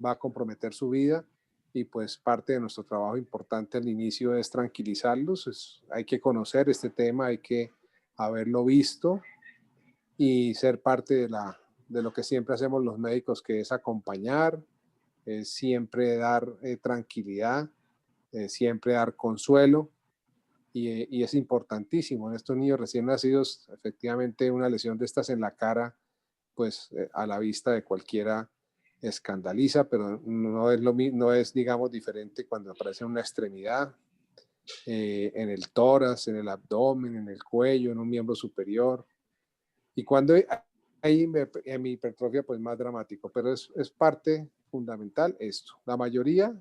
va a comprometer su vida. Y pues parte de nuestro trabajo importante al inicio es tranquilizarlos. Hay que conocer este tema, hay que haberlo visto y ser parte de lo que siempre hacemos los médicos, que es acompañar, siempre dar tranquilidad, siempre dar consuelo. Y es importantísimo en estos niños recién nacidos, efectivamente una lesión de estas en la cara, pues a la vista de cualquiera escandaliza, pero no es, no es, digamos, diferente cuando aparece en una extremidad, en el tórax, en el abdomen, en el cuello, en un miembro superior. Y cuando hay hipertrofia, pues más dramático, pero es parte fundamental esto. La mayoría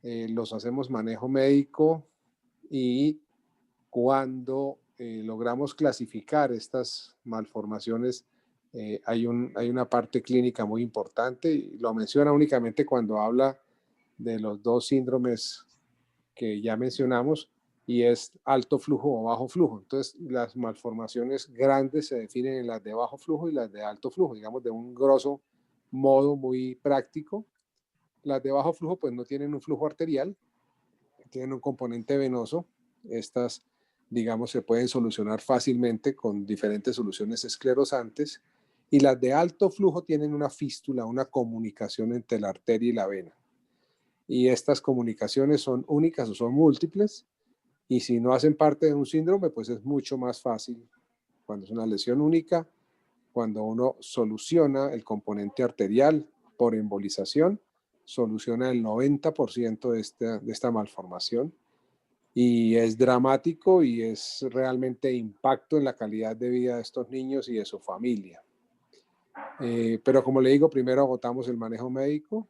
los hacemos manejo médico y cuando logramos clasificar estas malformaciones, hay una parte clínica muy importante y lo menciona únicamente cuando habla de los dos síndromes que ya mencionamos, y es alto flujo o bajo flujo. Entonces, las malformaciones grandes se definen en las de bajo flujo y las de alto flujo, digamos, de un grosso modo muy práctico. Las de bajo flujo, pues no tienen un flujo arterial, tienen un componente venoso. Estas, digamos, se pueden solucionar fácilmente con diferentes soluciones esclerosantes. Y las de alto flujo tienen una fístula, una comunicación entre la arteria y la vena. Y estas comunicaciones son únicas o son múltiples, y si no hacen parte de un síndrome, pues es mucho más fácil cuando es una lesión única, cuando uno soluciona el componente arterial por embolización, soluciona el 90% de esta malformación, y es dramático y es realmente impacto en la calidad de vida de estos niños y de su familia. Pero como le digo, primero agotamos el manejo médico,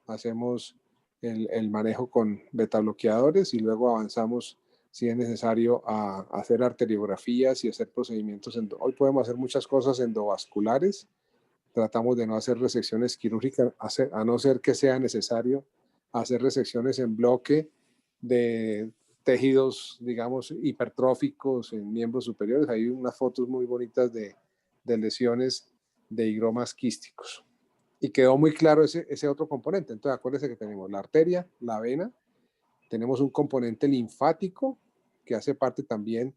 hacemos el manejo con beta bloqueadores y luego avanzamos, si es necesario, a hacer arteriografías y hacer procedimientos. Hoy podemos hacer muchas cosas endovasculares. Tratamos de no hacer resecciones quirúrgicas, a no ser que sea necesario hacer resecciones en bloque de tejidos, digamos, hipertróficos en miembros superiores. Hay unas fotos muy bonitas de lesiones de higromas quísticos. Y quedó muy claro ese otro componente. Entonces, acuérdense que tenemos la arteria, la vena, tenemos un componente linfático que hace parte también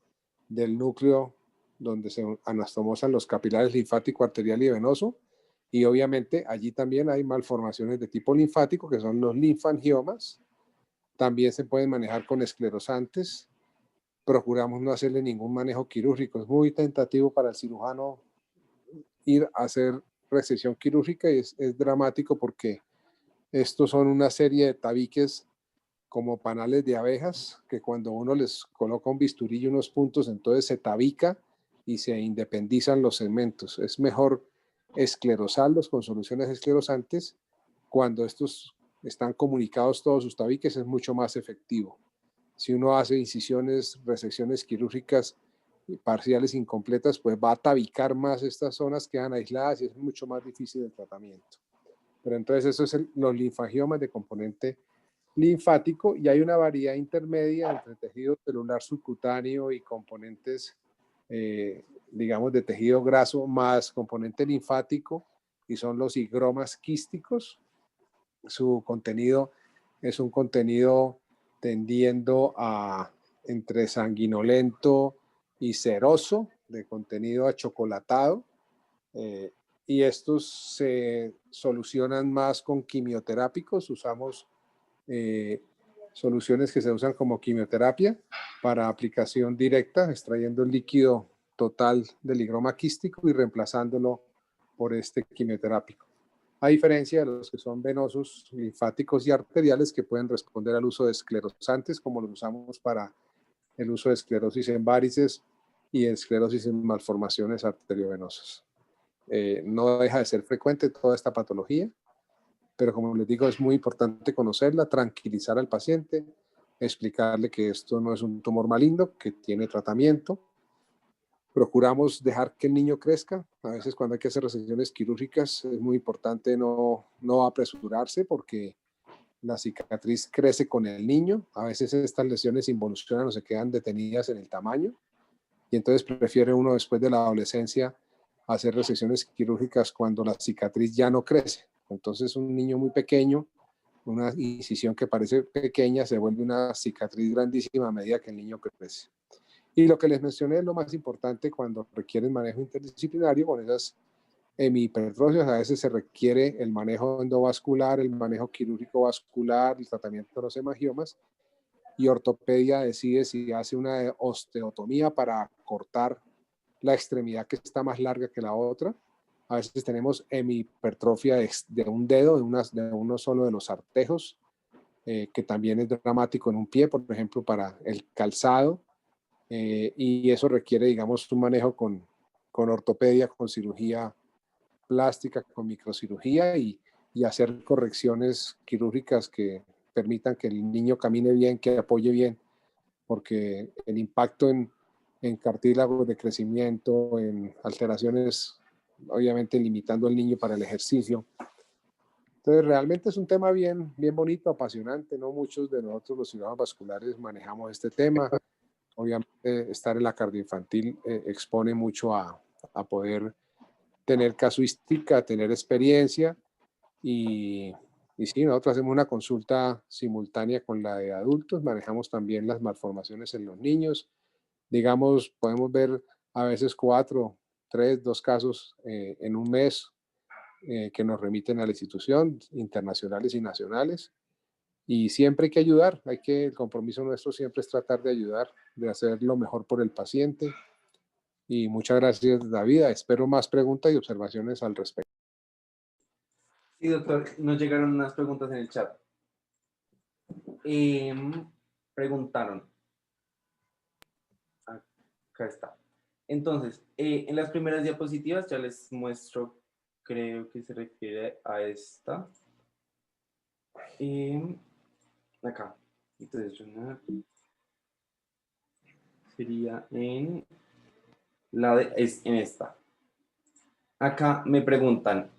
del núcleo donde se anastomosan los capilares linfático, arterial y venoso. Y obviamente allí también hay malformaciones de tipo linfático, que son los linfangiomas. También se pueden manejar con esclerosantes. Procuramos no hacerle ningún manejo quirúrgico. Es muy tentativo para el cirujano ir a hacer resección quirúrgica y es dramático porque estos son una serie de tabiques como panales de abejas que cuando uno les coloca un bisturí y unos puntos, entonces se tabica y se independizan los segmentos. Es mejor esclerosarlos con soluciones esclerosantes. Cuando estos están comunicados todos sus tabiques es mucho más efectivo. Si uno hace incisiones, resecciones quirúrgicas parciales incompletas, pues va a tabicar más estas zonas, quedan aisladas y es mucho más difícil el tratamiento. Pero entonces eso es los linfangiomas de componente linfático y hay una variedad intermedia entre tejido celular subcutáneo y componentes, digamos, de tejido graso más componente linfático y son los higromas quísticos. Su contenido es un contenido tendiendo a entre sanguinolento y ceroso, de contenido achocolatado, y estos se solucionan más con quimioterápicos. Usamos soluciones que se usan como quimioterapia para aplicación directa, extrayendo el líquido total del higroma quístico y reemplazándolo por este quimioterápico. A diferencia de los que son venosos, linfáticos y arteriales que pueden responder al uso de esclerosantes, como los usamos para el uso de esclerosis en varices y esclerosis en malformaciones arteriovenosas. No deja de ser frecuente toda esta patología, pero como les digo, es muy importante conocerla, tranquilizar al paciente, explicarle que esto no es un tumor maligno, que tiene tratamiento. Procuramos dejar que el niño crezca. A veces cuando hay que hacer resecciones quirúrgicas es muy importante no apresurarse porque la cicatriz crece con el niño. A veces estas lesiones involucionan o se quedan detenidas en el tamaño y entonces prefiere uno después de la adolescencia hacer resecciones quirúrgicas cuando la cicatriz ya no crece. Entonces un niño muy pequeño, una incisión que parece pequeña se vuelve una cicatriz grandísima a medida que el niño crece. Y lo que les mencioné es lo más importante cuando requieren manejo interdisciplinario con esas hemihipertrofias. A veces se requiere el manejo endovascular, el manejo quirúrgico vascular, el tratamiento de los hemangiomas, y ortopedia decide si hace una osteotomía para cortar la extremidad que está más larga que la otra. A veces tenemos hemihipertrofia de un dedo, de uno solo de los artejos, que también es dramático en un pie, por ejemplo, para el calzado. Y eso requiere, digamos, un manejo con ortopedia, con cirugía plástica, con microcirugía y hacer correcciones quirúrgicas que permitan que el niño camine bien, que apoye bien, porque el impacto en cartílagos de crecimiento, en alteraciones, obviamente limitando al niño para el ejercicio. Entonces, realmente es un tema bien bonito, apasionante, ¿no? Muchos de nosotros los cirujanos vasculares manejamos este tema. Obviamente, estar en la cardioinfantil expone mucho a poder tener casuística, tener experiencia y sí, nosotros hacemos una consulta simultánea con la de adultos, manejamos también las malformaciones en los niños. Digamos, podemos ver a veces 4, 3, 2 casos en un mes que nos remiten a la institución, internacionales y nacionales. Y siempre hay que ayudar, el compromiso nuestro siempre es tratar de ayudar, de hacer lo mejor por el paciente. Y muchas gracias, David. Espero más preguntas y observaciones al respecto. Sí, doctor, nos llegaron unas preguntas en el chat. Preguntaron. Acá está. Entonces, en las primeras diapositivas ya les muestro, creo que se refiere a esta. Acá. Entonces, sería en en esta. Acá me preguntan,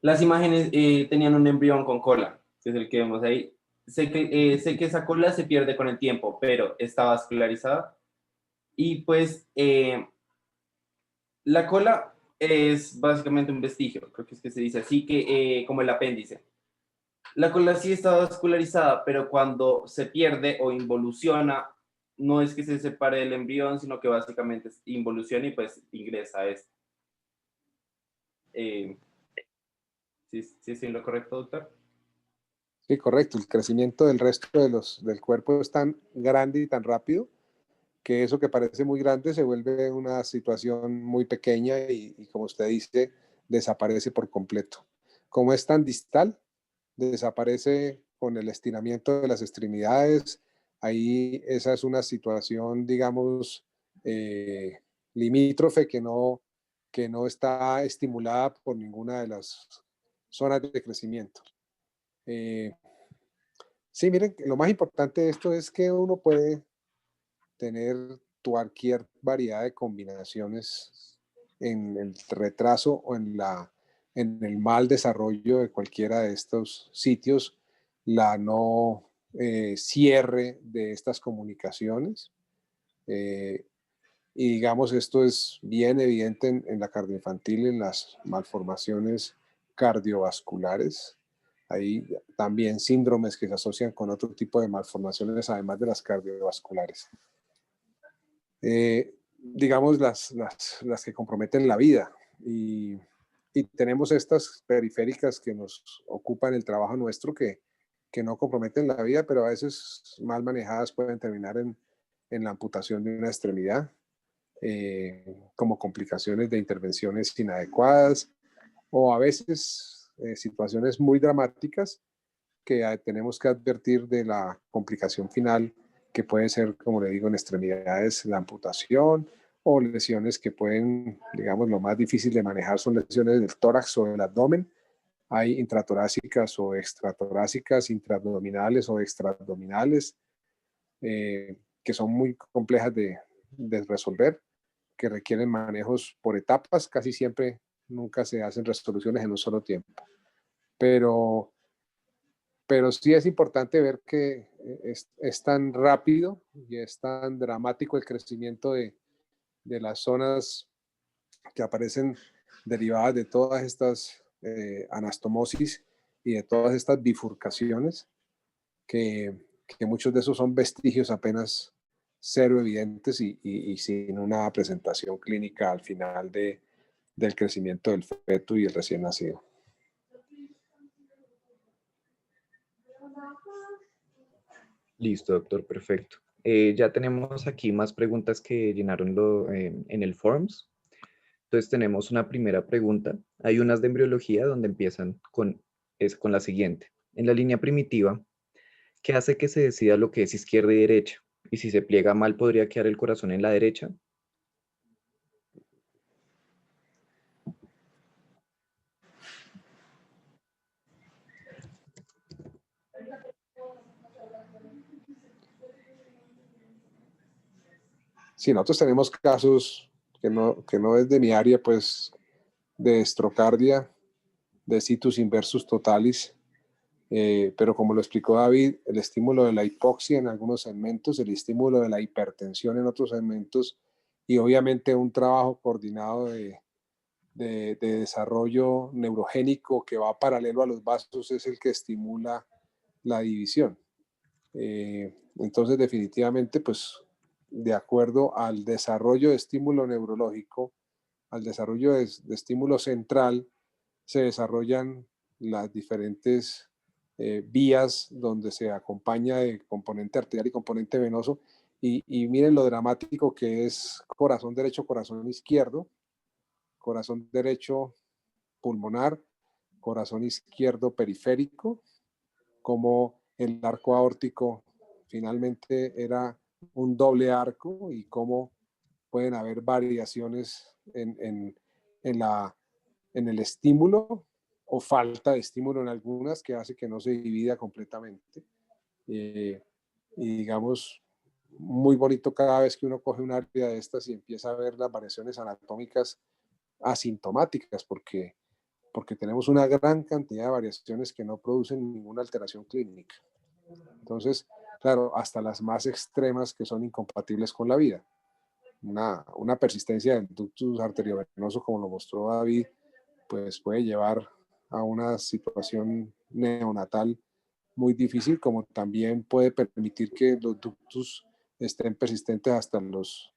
las imágenes tenían un embrión con cola, que es el que vemos ahí. Sé que esa cola se pierde con el tiempo, pero está vascularizada. Y pues la cola es básicamente un vestigio, creo que es que se dice así, que como el apéndice. La cola sí está vascularizada, pero cuando se pierde o involuciona, no es que se separe del embrión, sino que básicamente involuciona y pues ingresa a esto. ¿Sí es lo correcto, doctor? Sí, correcto. El crecimiento del resto del cuerpo es tan grande y tan rápido que eso que parece muy grande se vuelve una situación muy pequeña y como usted dice, desaparece por completo. Como es tan distal, desaparece con el estiramiento de las extremidades. Ahí esa es una situación, digamos, limítrofe que no está estimulada por ninguna de las zonas de crecimiento. Sí, miren, lo más importante de esto es que uno puede tener cualquier variedad de combinaciones en el retraso o en el mal desarrollo de cualquiera de estos sitios, la no cierre de estas comunicaciones. Y digamos, esto es bien evidente en la cardioinfantil, en las malformaciones cardiovasculares. Hay también síndromes que se asocian con otro tipo de malformaciones, además de las cardiovasculares. Digamos, las que comprometen la vida. Y tenemos estas periféricas que nos ocupan el trabajo nuestro, que no comprometen la vida, pero a veces mal manejadas pueden terminar en la amputación de una extremidad, como complicaciones de intervenciones inadecuadas, o a veces situaciones muy dramáticas que tenemos que advertir de la complicación final, que puede ser, como le digo, en extremidades, la amputación, o lesiones que pueden, digamos, lo más difícil de manejar son lesiones del tórax o del abdomen. Hay intratorácicas o extratorácicas, intraabdominales o extraabdominales, que son muy complejas de resolver, que requieren manejos por etapas. Casi siempre nunca se hacen resoluciones en un solo tiempo. Pero sí es importante ver que es tan rápido y es tan dramático el crecimiento de las zonas que aparecen derivadas de todas estas anastomosis y de todas estas bifurcaciones, que muchos de esos son vestigios apenas cero evidentes y sin una presentación clínica al final del crecimiento del feto y el recién nacido. Listo, doctor, perfecto. Ya tenemos aquí más preguntas que llenaron en el Forms. Entonces tenemos una primera pregunta. Hay unas de embriología donde empiezan con la siguiente. En la línea primitiva, ¿qué hace que se decida lo que es izquierda y derecha? Y si se pliega mal, ¿podría quedar el corazón en la derecha? Sí, nosotros tenemos casos que no es de mi área, pues, de estrocardia, de situs inversus totalis, pero como lo explicó David, el estímulo de la hipoxia en algunos segmentos, el estímulo de la hipertensión en otros segmentos y obviamente un trabajo coordinado de desarrollo neurogénico que va paralelo a los vasos es el que estimula la división. Entonces, definitivamente, pues, de acuerdo al desarrollo de estímulo neurológico, al desarrollo de estímulo central, se desarrollan las diferentes vías donde se acompaña de componente arterial y componente venoso. Y miren lo dramático que es corazón derecho, corazón izquierdo, corazón derecho pulmonar, corazón izquierdo periférico, como el arco aórtico finalmente era un doble arco y cómo pueden haber variaciones en el estímulo o falta de estímulo en algunas que hace que no se divida completamente. Y digamos, muy bonito cada vez que uno coge un área de estas y empieza a ver las variaciones anatómicas asintomáticas, porque tenemos una gran cantidad de variaciones que no producen ninguna alteración clínica. Entonces, claro, hasta las más extremas que son incompatibles con la vida. Una persistencia del ductus arteriovenoso, como lo mostró David, pues puede llevar a una situación neonatal muy difícil, como también puede permitir que los ductus estén persistentes hasta los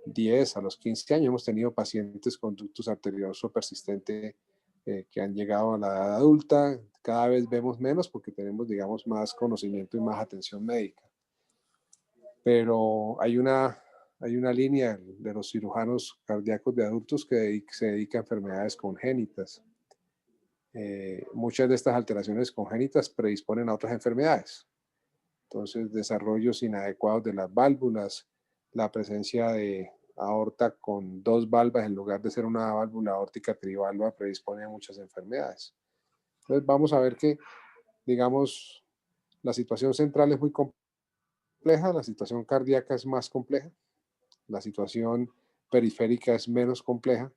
10, a los 15 años. Hemos tenido pacientes con ductus arterioso persistente que han llegado a la edad adulta. Cada vez vemos menos porque tenemos, digamos, más conocimiento y más atención médica. Pero hay una hay una línea de los cirujanos cardíacos de adultos que se dedica a enfermedades congénitas. Muchas de estas alteraciones congénitas predisponen a otras enfermedades. Entonces, desarrollos inadecuados de las válvulas, la presencia de aorta con 2 valvas en lugar de ser una válvula aórtica trivalva predispone a muchas enfermedades. Entonces, vamos a ver que, digamos, la situación central es muy compleja, la situación cardíaca es más compleja, la situación periférica es menos compleja,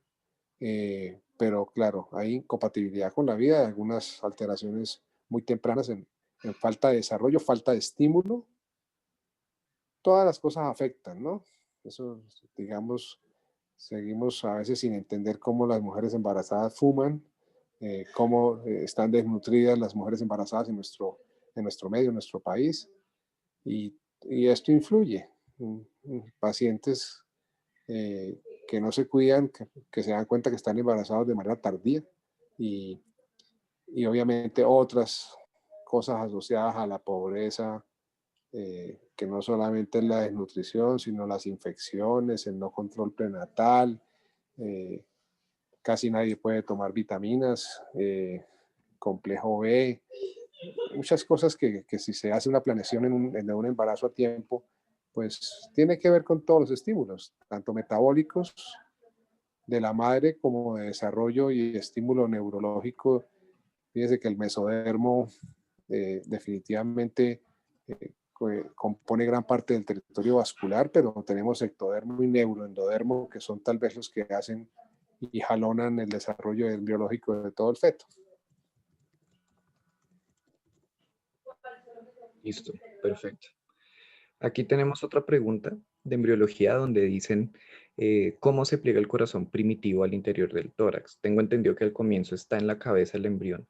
pero claro, hay incompatibilidad con la vida, algunas alteraciones muy tempranas en falta de desarrollo, falta de estímulo. Todas las cosas afectan, ¿no? Eso, digamos, seguimos a veces sin entender cómo las mujeres embarazadas fuman, cómo están desnutridas las mujeres embarazadas en nuestro medio, en nuestro país, y esto influye. Pacientes que no se cuidan, que se dan cuenta que están embarazados de manera tardía y obviamente otras cosas asociadas a la pobreza, que no solamente es la desnutrición, sino las infecciones, el no control prenatal, casi nadie puede tomar vitaminas, complejo B, muchas cosas que si se hace una planeación en un embarazo a tiempo, pues tiene que ver con todos los estímulos, tanto metabólicos de la madre como de desarrollo y estímulo neurológico. Fíjese que el mesodermo definitivamente compone gran parte del territorio vascular, pero tenemos ectodermo y neuroendodermo, que son tal vez los que hacen y jalonan el desarrollo embriológico de todo el feto. Listo, perfecto. Aquí tenemos otra pregunta de embriología donde dicen cómo se pliega el corazón primitivo al interior del tórax. Tengo entendido que al comienzo está en la cabeza el embrión.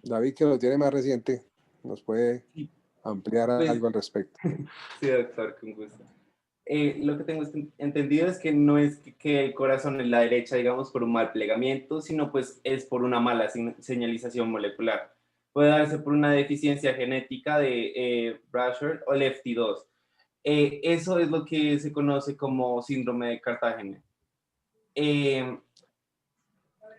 David, que lo tiene más reciente, nos puede ampliar Pues, algo al respecto. Sí, doctor, con gusto. Lo que tengo entendido es que no es que el corazón en la derecha, digamos, por un mal plegamiento, sino pues es por una mala señalización molecular. Puede darse por una deficiencia genética de Bradshart o LFT2. Eso es lo que se conoce como síndrome de Cartagena.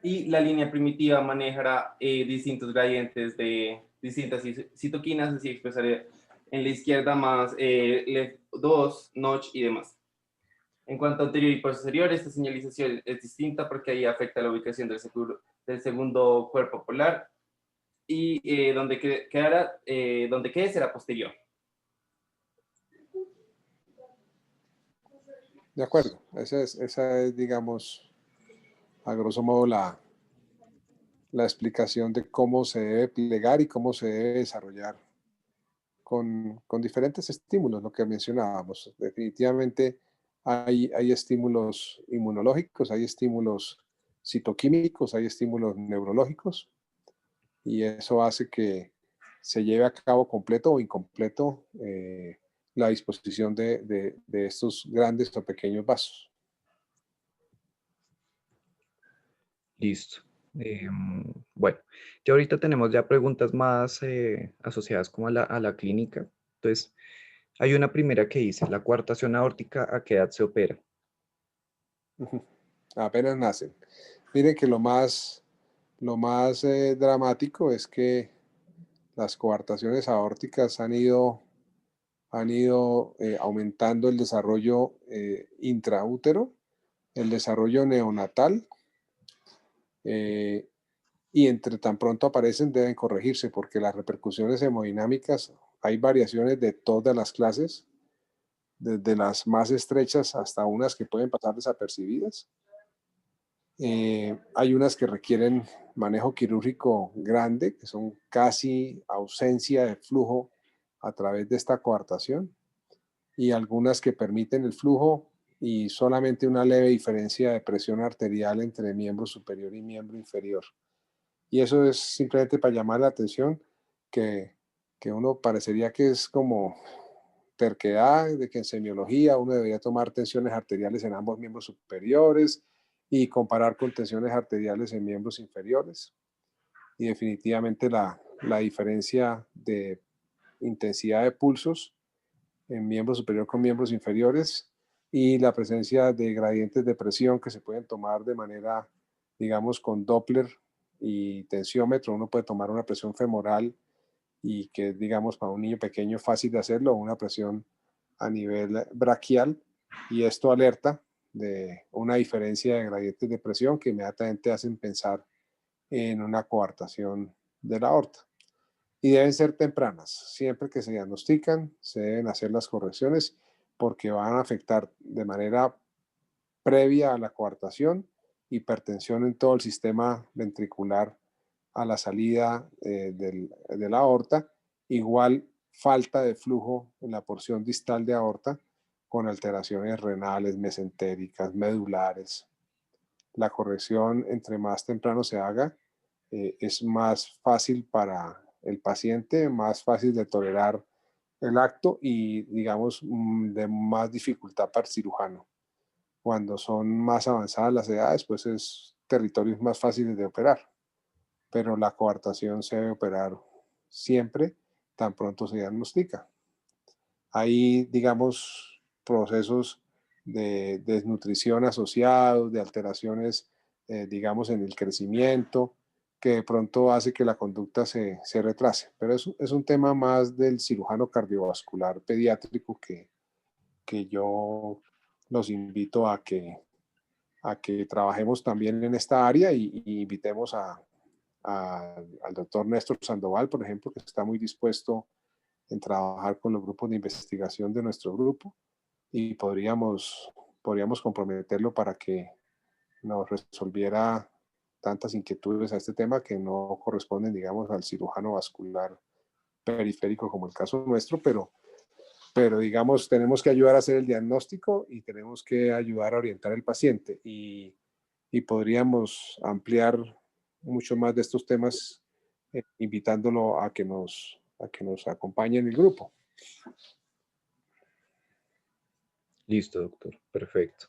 Y la línea primitiva manejará distintos gradientes de distintas citoquinas, así expresaré en la izquierda más LEF2, Notch y demás. En cuanto a anterior y posterior, esta señalización es distinta porque ahí afecta la ubicación del segundo cuerpo polar y donde quede será posterior. De acuerdo, esa es, digamos, a grosso modo la explicación de cómo se debe plegar y cómo se debe desarrollar con diferentes estímulos, lo que mencionábamos. Definitivamente hay estímulos inmunológicos, hay estímulos citoquímicos, hay estímulos neurológicos, y eso hace que se lleve a cabo completo o incompleto la disposición de estos grandes o pequeños vasos. Listo. Bueno, ya ahorita tenemos ya preguntas más asociadas como a la clínica. Entonces, hay una primera que dice, ¿la coartación aórtica a qué edad se opera? Apenas nacen. Miren que lo más dramático es que las coartaciones aórticas han ido aumentando el desarrollo intraútero, el desarrollo neonatal, y entre tan pronto aparecen deben corregirse porque las repercusiones hemodinámicas, hay variaciones de todas las clases, desde las más estrechas hasta unas que pueden pasar desapercibidas. Hay unas que requieren manejo quirúrgico grande, que son casi ausencia de flujo a través de esta coartación, y algunas que permiten el flujo y solamente una leve diferencia de presión arterial entre miembro superior y miembro inferior. Y eso es simplemente para llamar la atención que uno parecería que es como terquedad de que en semiología uno debería tomar tensiones arteriales en ambos miembros superiores y comparar con tensiones arteriales en miembros inferiores. Y definitivamente la diferencia de intensidad de pulsos en miembro superior con miembros inferiores, y la presencia de gradientes de presión que se pueden tomar de manera, digamos, con Doppler y tensiómetro. Uno puede tomar una presión femoral y que, digamos, para un niño pequeño es fácil de hacerlo, una presión a nivel braquial, y esto alerta de una diferencia de gradientes de presión que inmediatamente hacen pensar en una coartación de la aorta. Y deben ser tempranas. Siempre que se diagnostican, se deben hacer las correcciones porque van a afectar de manera previa a la coartación, hipertensión en todo el sistema ventricular a la salida de la aorta, igual falta de flujo en la porción distal de aorta con alteraciones renales, mesentéricas, medulares. La corrección, entre más temprano se haga, es más fácil para el paciente, más fácil de tolerar el acto y, digamos, de más dificultad para el cirujano. Cuando son más avanzadas las edades, pues es territorios más fáciles de operar, pero la coartación se debe operar siempre, tan pronto se diagnostica. Hay, digamos, procesos de desnutrición asociados, de alteraciones, digamos, en el crecimiento, que de pronto hace que la conducta se retrase. Pero es un tema más del cirujano cardiovascular pediátrico que yo los invito a que trabajemos también en esta área y invitemos al doctor Néstor Sandoval, por ejemplo, que está muy dispuesto en trabajar con los grupos de investigación de nuestro grupo, y podríamos comprometerlo para que nos resolviera tantas inquietudes a este tema que no corresponden, digamos, al cirujano vascular periférico como el caso nuestro, pero digamos, tenemos que ayudar a hacer el diagnóstico y tenemos que ayudar a orientar al paciente, y podríamos ampliar mucho más de estos temas invitándolo a que nos acompañe en el grupo. Listo, doctor. Perfecto.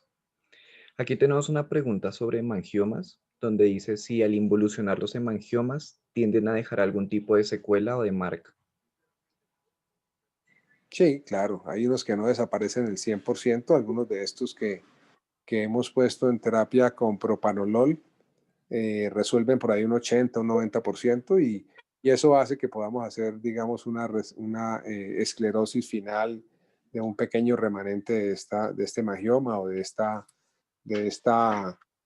Aquí tenemos una pregunta sobre hemangiomas, donde dice si al involucionar los hemangiomas tienden a dejar algún tipo de secuela o de marca. Sí, claro, hay unos que no desaparecen el 100%, algunos de estos que hemos puesto en terapia con propanolol resuelven por ahí un 80, un 90%, y eso hace que podamos hacer, digamos, una esclerosis final de un pequeño remanente de este hemangioma o de esta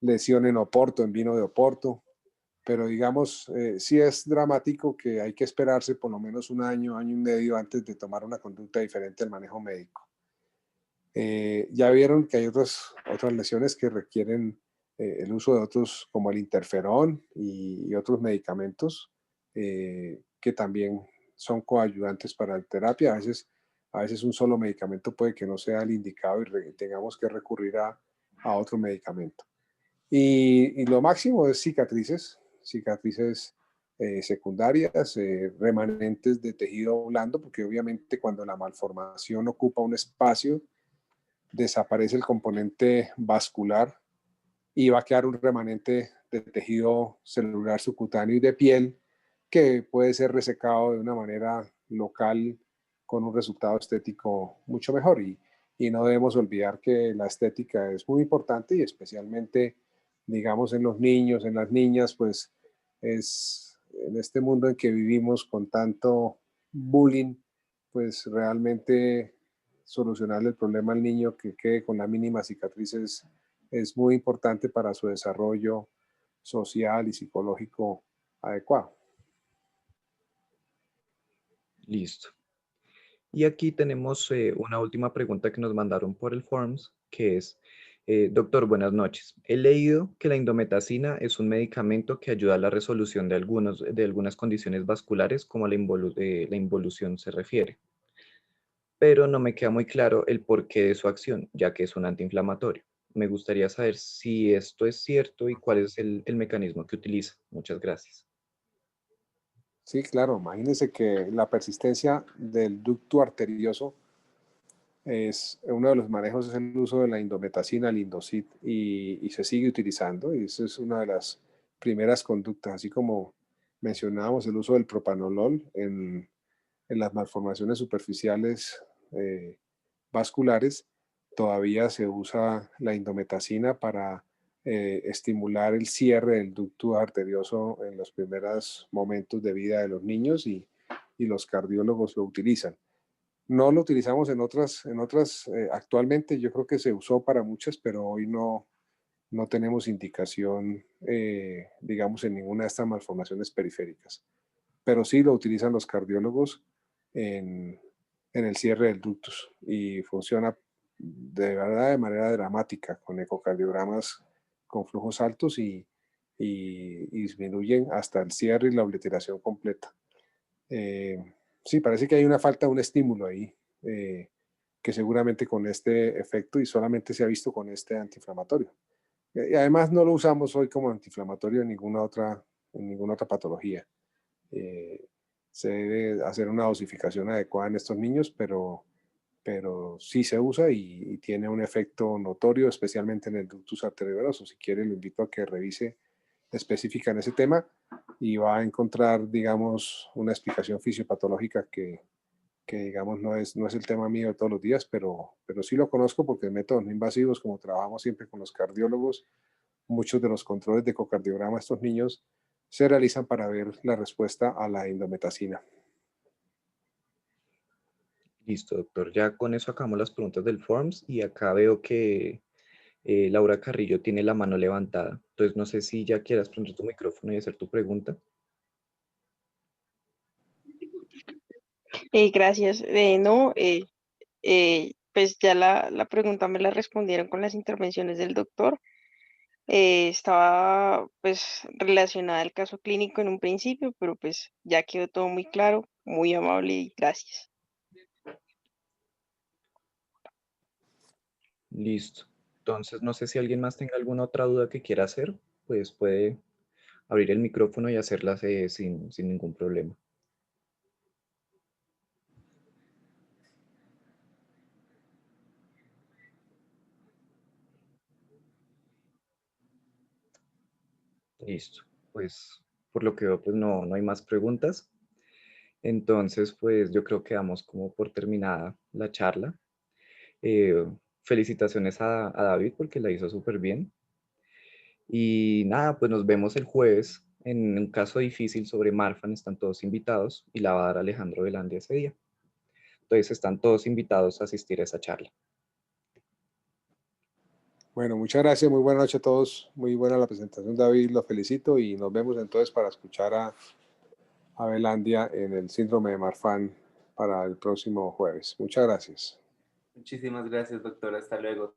lesión en Oporto, en vino de Oporto. Pero digamos, sí es dramático que hay que esperarse por lo menos un año, año y medio antes de tomar una conducta diferente al manejo médico. Ya vieron que hay otras lesiones que requieren el uso de otros, como el interferón y otros medicamentos que también son coayudantes para la terapia. A veces un solo medicamento puede que no sea el indicado y tengamos que recurrir a otro medicamento. Y lo máximo es cicatrices secundarias, remanentes de tejido blando, porque obviamente cuando la malformación ocupa un espacio, desaparece el componente vascular y va a quedar un remanente de tejido celular subcutáneo y de piel que puede ser resecado de una manera local con un resultado estético mucho mejor. Y no debemos olvidar que la estética es muy importante, y especialmente, digamos, en los niños, en las niñas, pues es en este mundo en que vivimos con tanto bullying, pues realmente solucionarle el problema al niño que quede con la mínima cicatriz es muy importante para su desarrollo social y psicológico adecuado. Listo. Y aquí tenemos una última pregunta que nos mandaron por el Forms, que es, doctor, buenas noches. He leído que la indometacina es un medicamento que ayuda a la resolución de algunas condiciones vasculares, como la involución se refiere, pero no me queda muy claro el porqué de su acción, ya que es un antiinflamatorio. Me gustaría saber si esto es cierto y cuál es el mecanismo que utiliza. Muchas gracias. Sí, claro, imagínense que la persistencia del ducto arterioso es uno de los manejos, es el uso de la indometacina, el Indocid, y se sigue utilizando, y eso es una de las primeras conductas, así como mencionábamos el uso del propanolol en las malformaciones superficiales vasculares, todavía se usa la indometacina para estimular el cierre del ducto arterioso en los primeros momentos de vida de los niños y los cardiólogos lo utilizan. No lo utilizamos en otras actualmente yo creo que se usó para muchas, pero hoy no tenemos indicación, digamos, en ninguna de estas malformaciones periféricas. Pero sí lo utilizan los cardiólogos en el cierre del ductus y funciona de verdad de manera dramática con ecocardiogramas con flujos altos y disminuyen hasta el cierre y la obliteración completa. Sí, parece que hay una falta de un estímulo ahí, que seguramente con este efecto y solamente se ha visto con este antiinflamatorio. Y además no lo usamos hoy como antiinflamatorio en ninguna otra patología. Se debe hacer una dosificación adecuada en estos niños, pero sí se usa y tiene un efecto notorio, especialmente en el ductus arterioveroso. Si quiere, lo invito a que revise específica en ese tema y va a encontrar, digamos, una explicación fisiopatológica que digamos, no es el tema mío de todos los días, pero sí lo conozco porque métodos no invasivos, como trabajamos siempre con los cardiólogos, muchos de los controles de ecocardiograma de estos niños se realizan para ver la respuesta a la indometacina. Listo, doctor. Ya con eso acabamos las preguntas del Forms y acá veo que Laura Carrillo tiene la mano levantada. Entonces no sé si ya quieras prender tu micrófono y hacer tu pregunta. Gracias. No, pues ya la pregunta me la respondieron con las intervenciones del doctor. Estaba pues relacionada al caso clínico en un principio, pero pues ya quedó todo muy claro, muy amable y gracias. Listo. Entonces no sé si alguien más tenga alguna otra duda que quiera hacer, pues puede abrir el micrófono y hacerlas sin ningún problema. Listo. Pues por lo que veo, pues no hay más preguntas. Entonces, pues yo creo que damos como por terminada la charla. Felicitaciones a David porque la hizo súper bien. Y nada, pues nos vemos el jueves en un caso difícil sobre Marfan. Están todos invitados y la va a dar Alejandro Velandia ese día. Entonces están todos invitados a asistir a esa charla. Bueno, muchas gracias, muy buena noche a todos, muy buena la presentación, David, lo felicito y nos vemos entonces para escuchar a Velandia en el síndrome de Marfan para el próximo jueves. Muchas gracias. Muchísimas gracias, doctor. Hasta luego.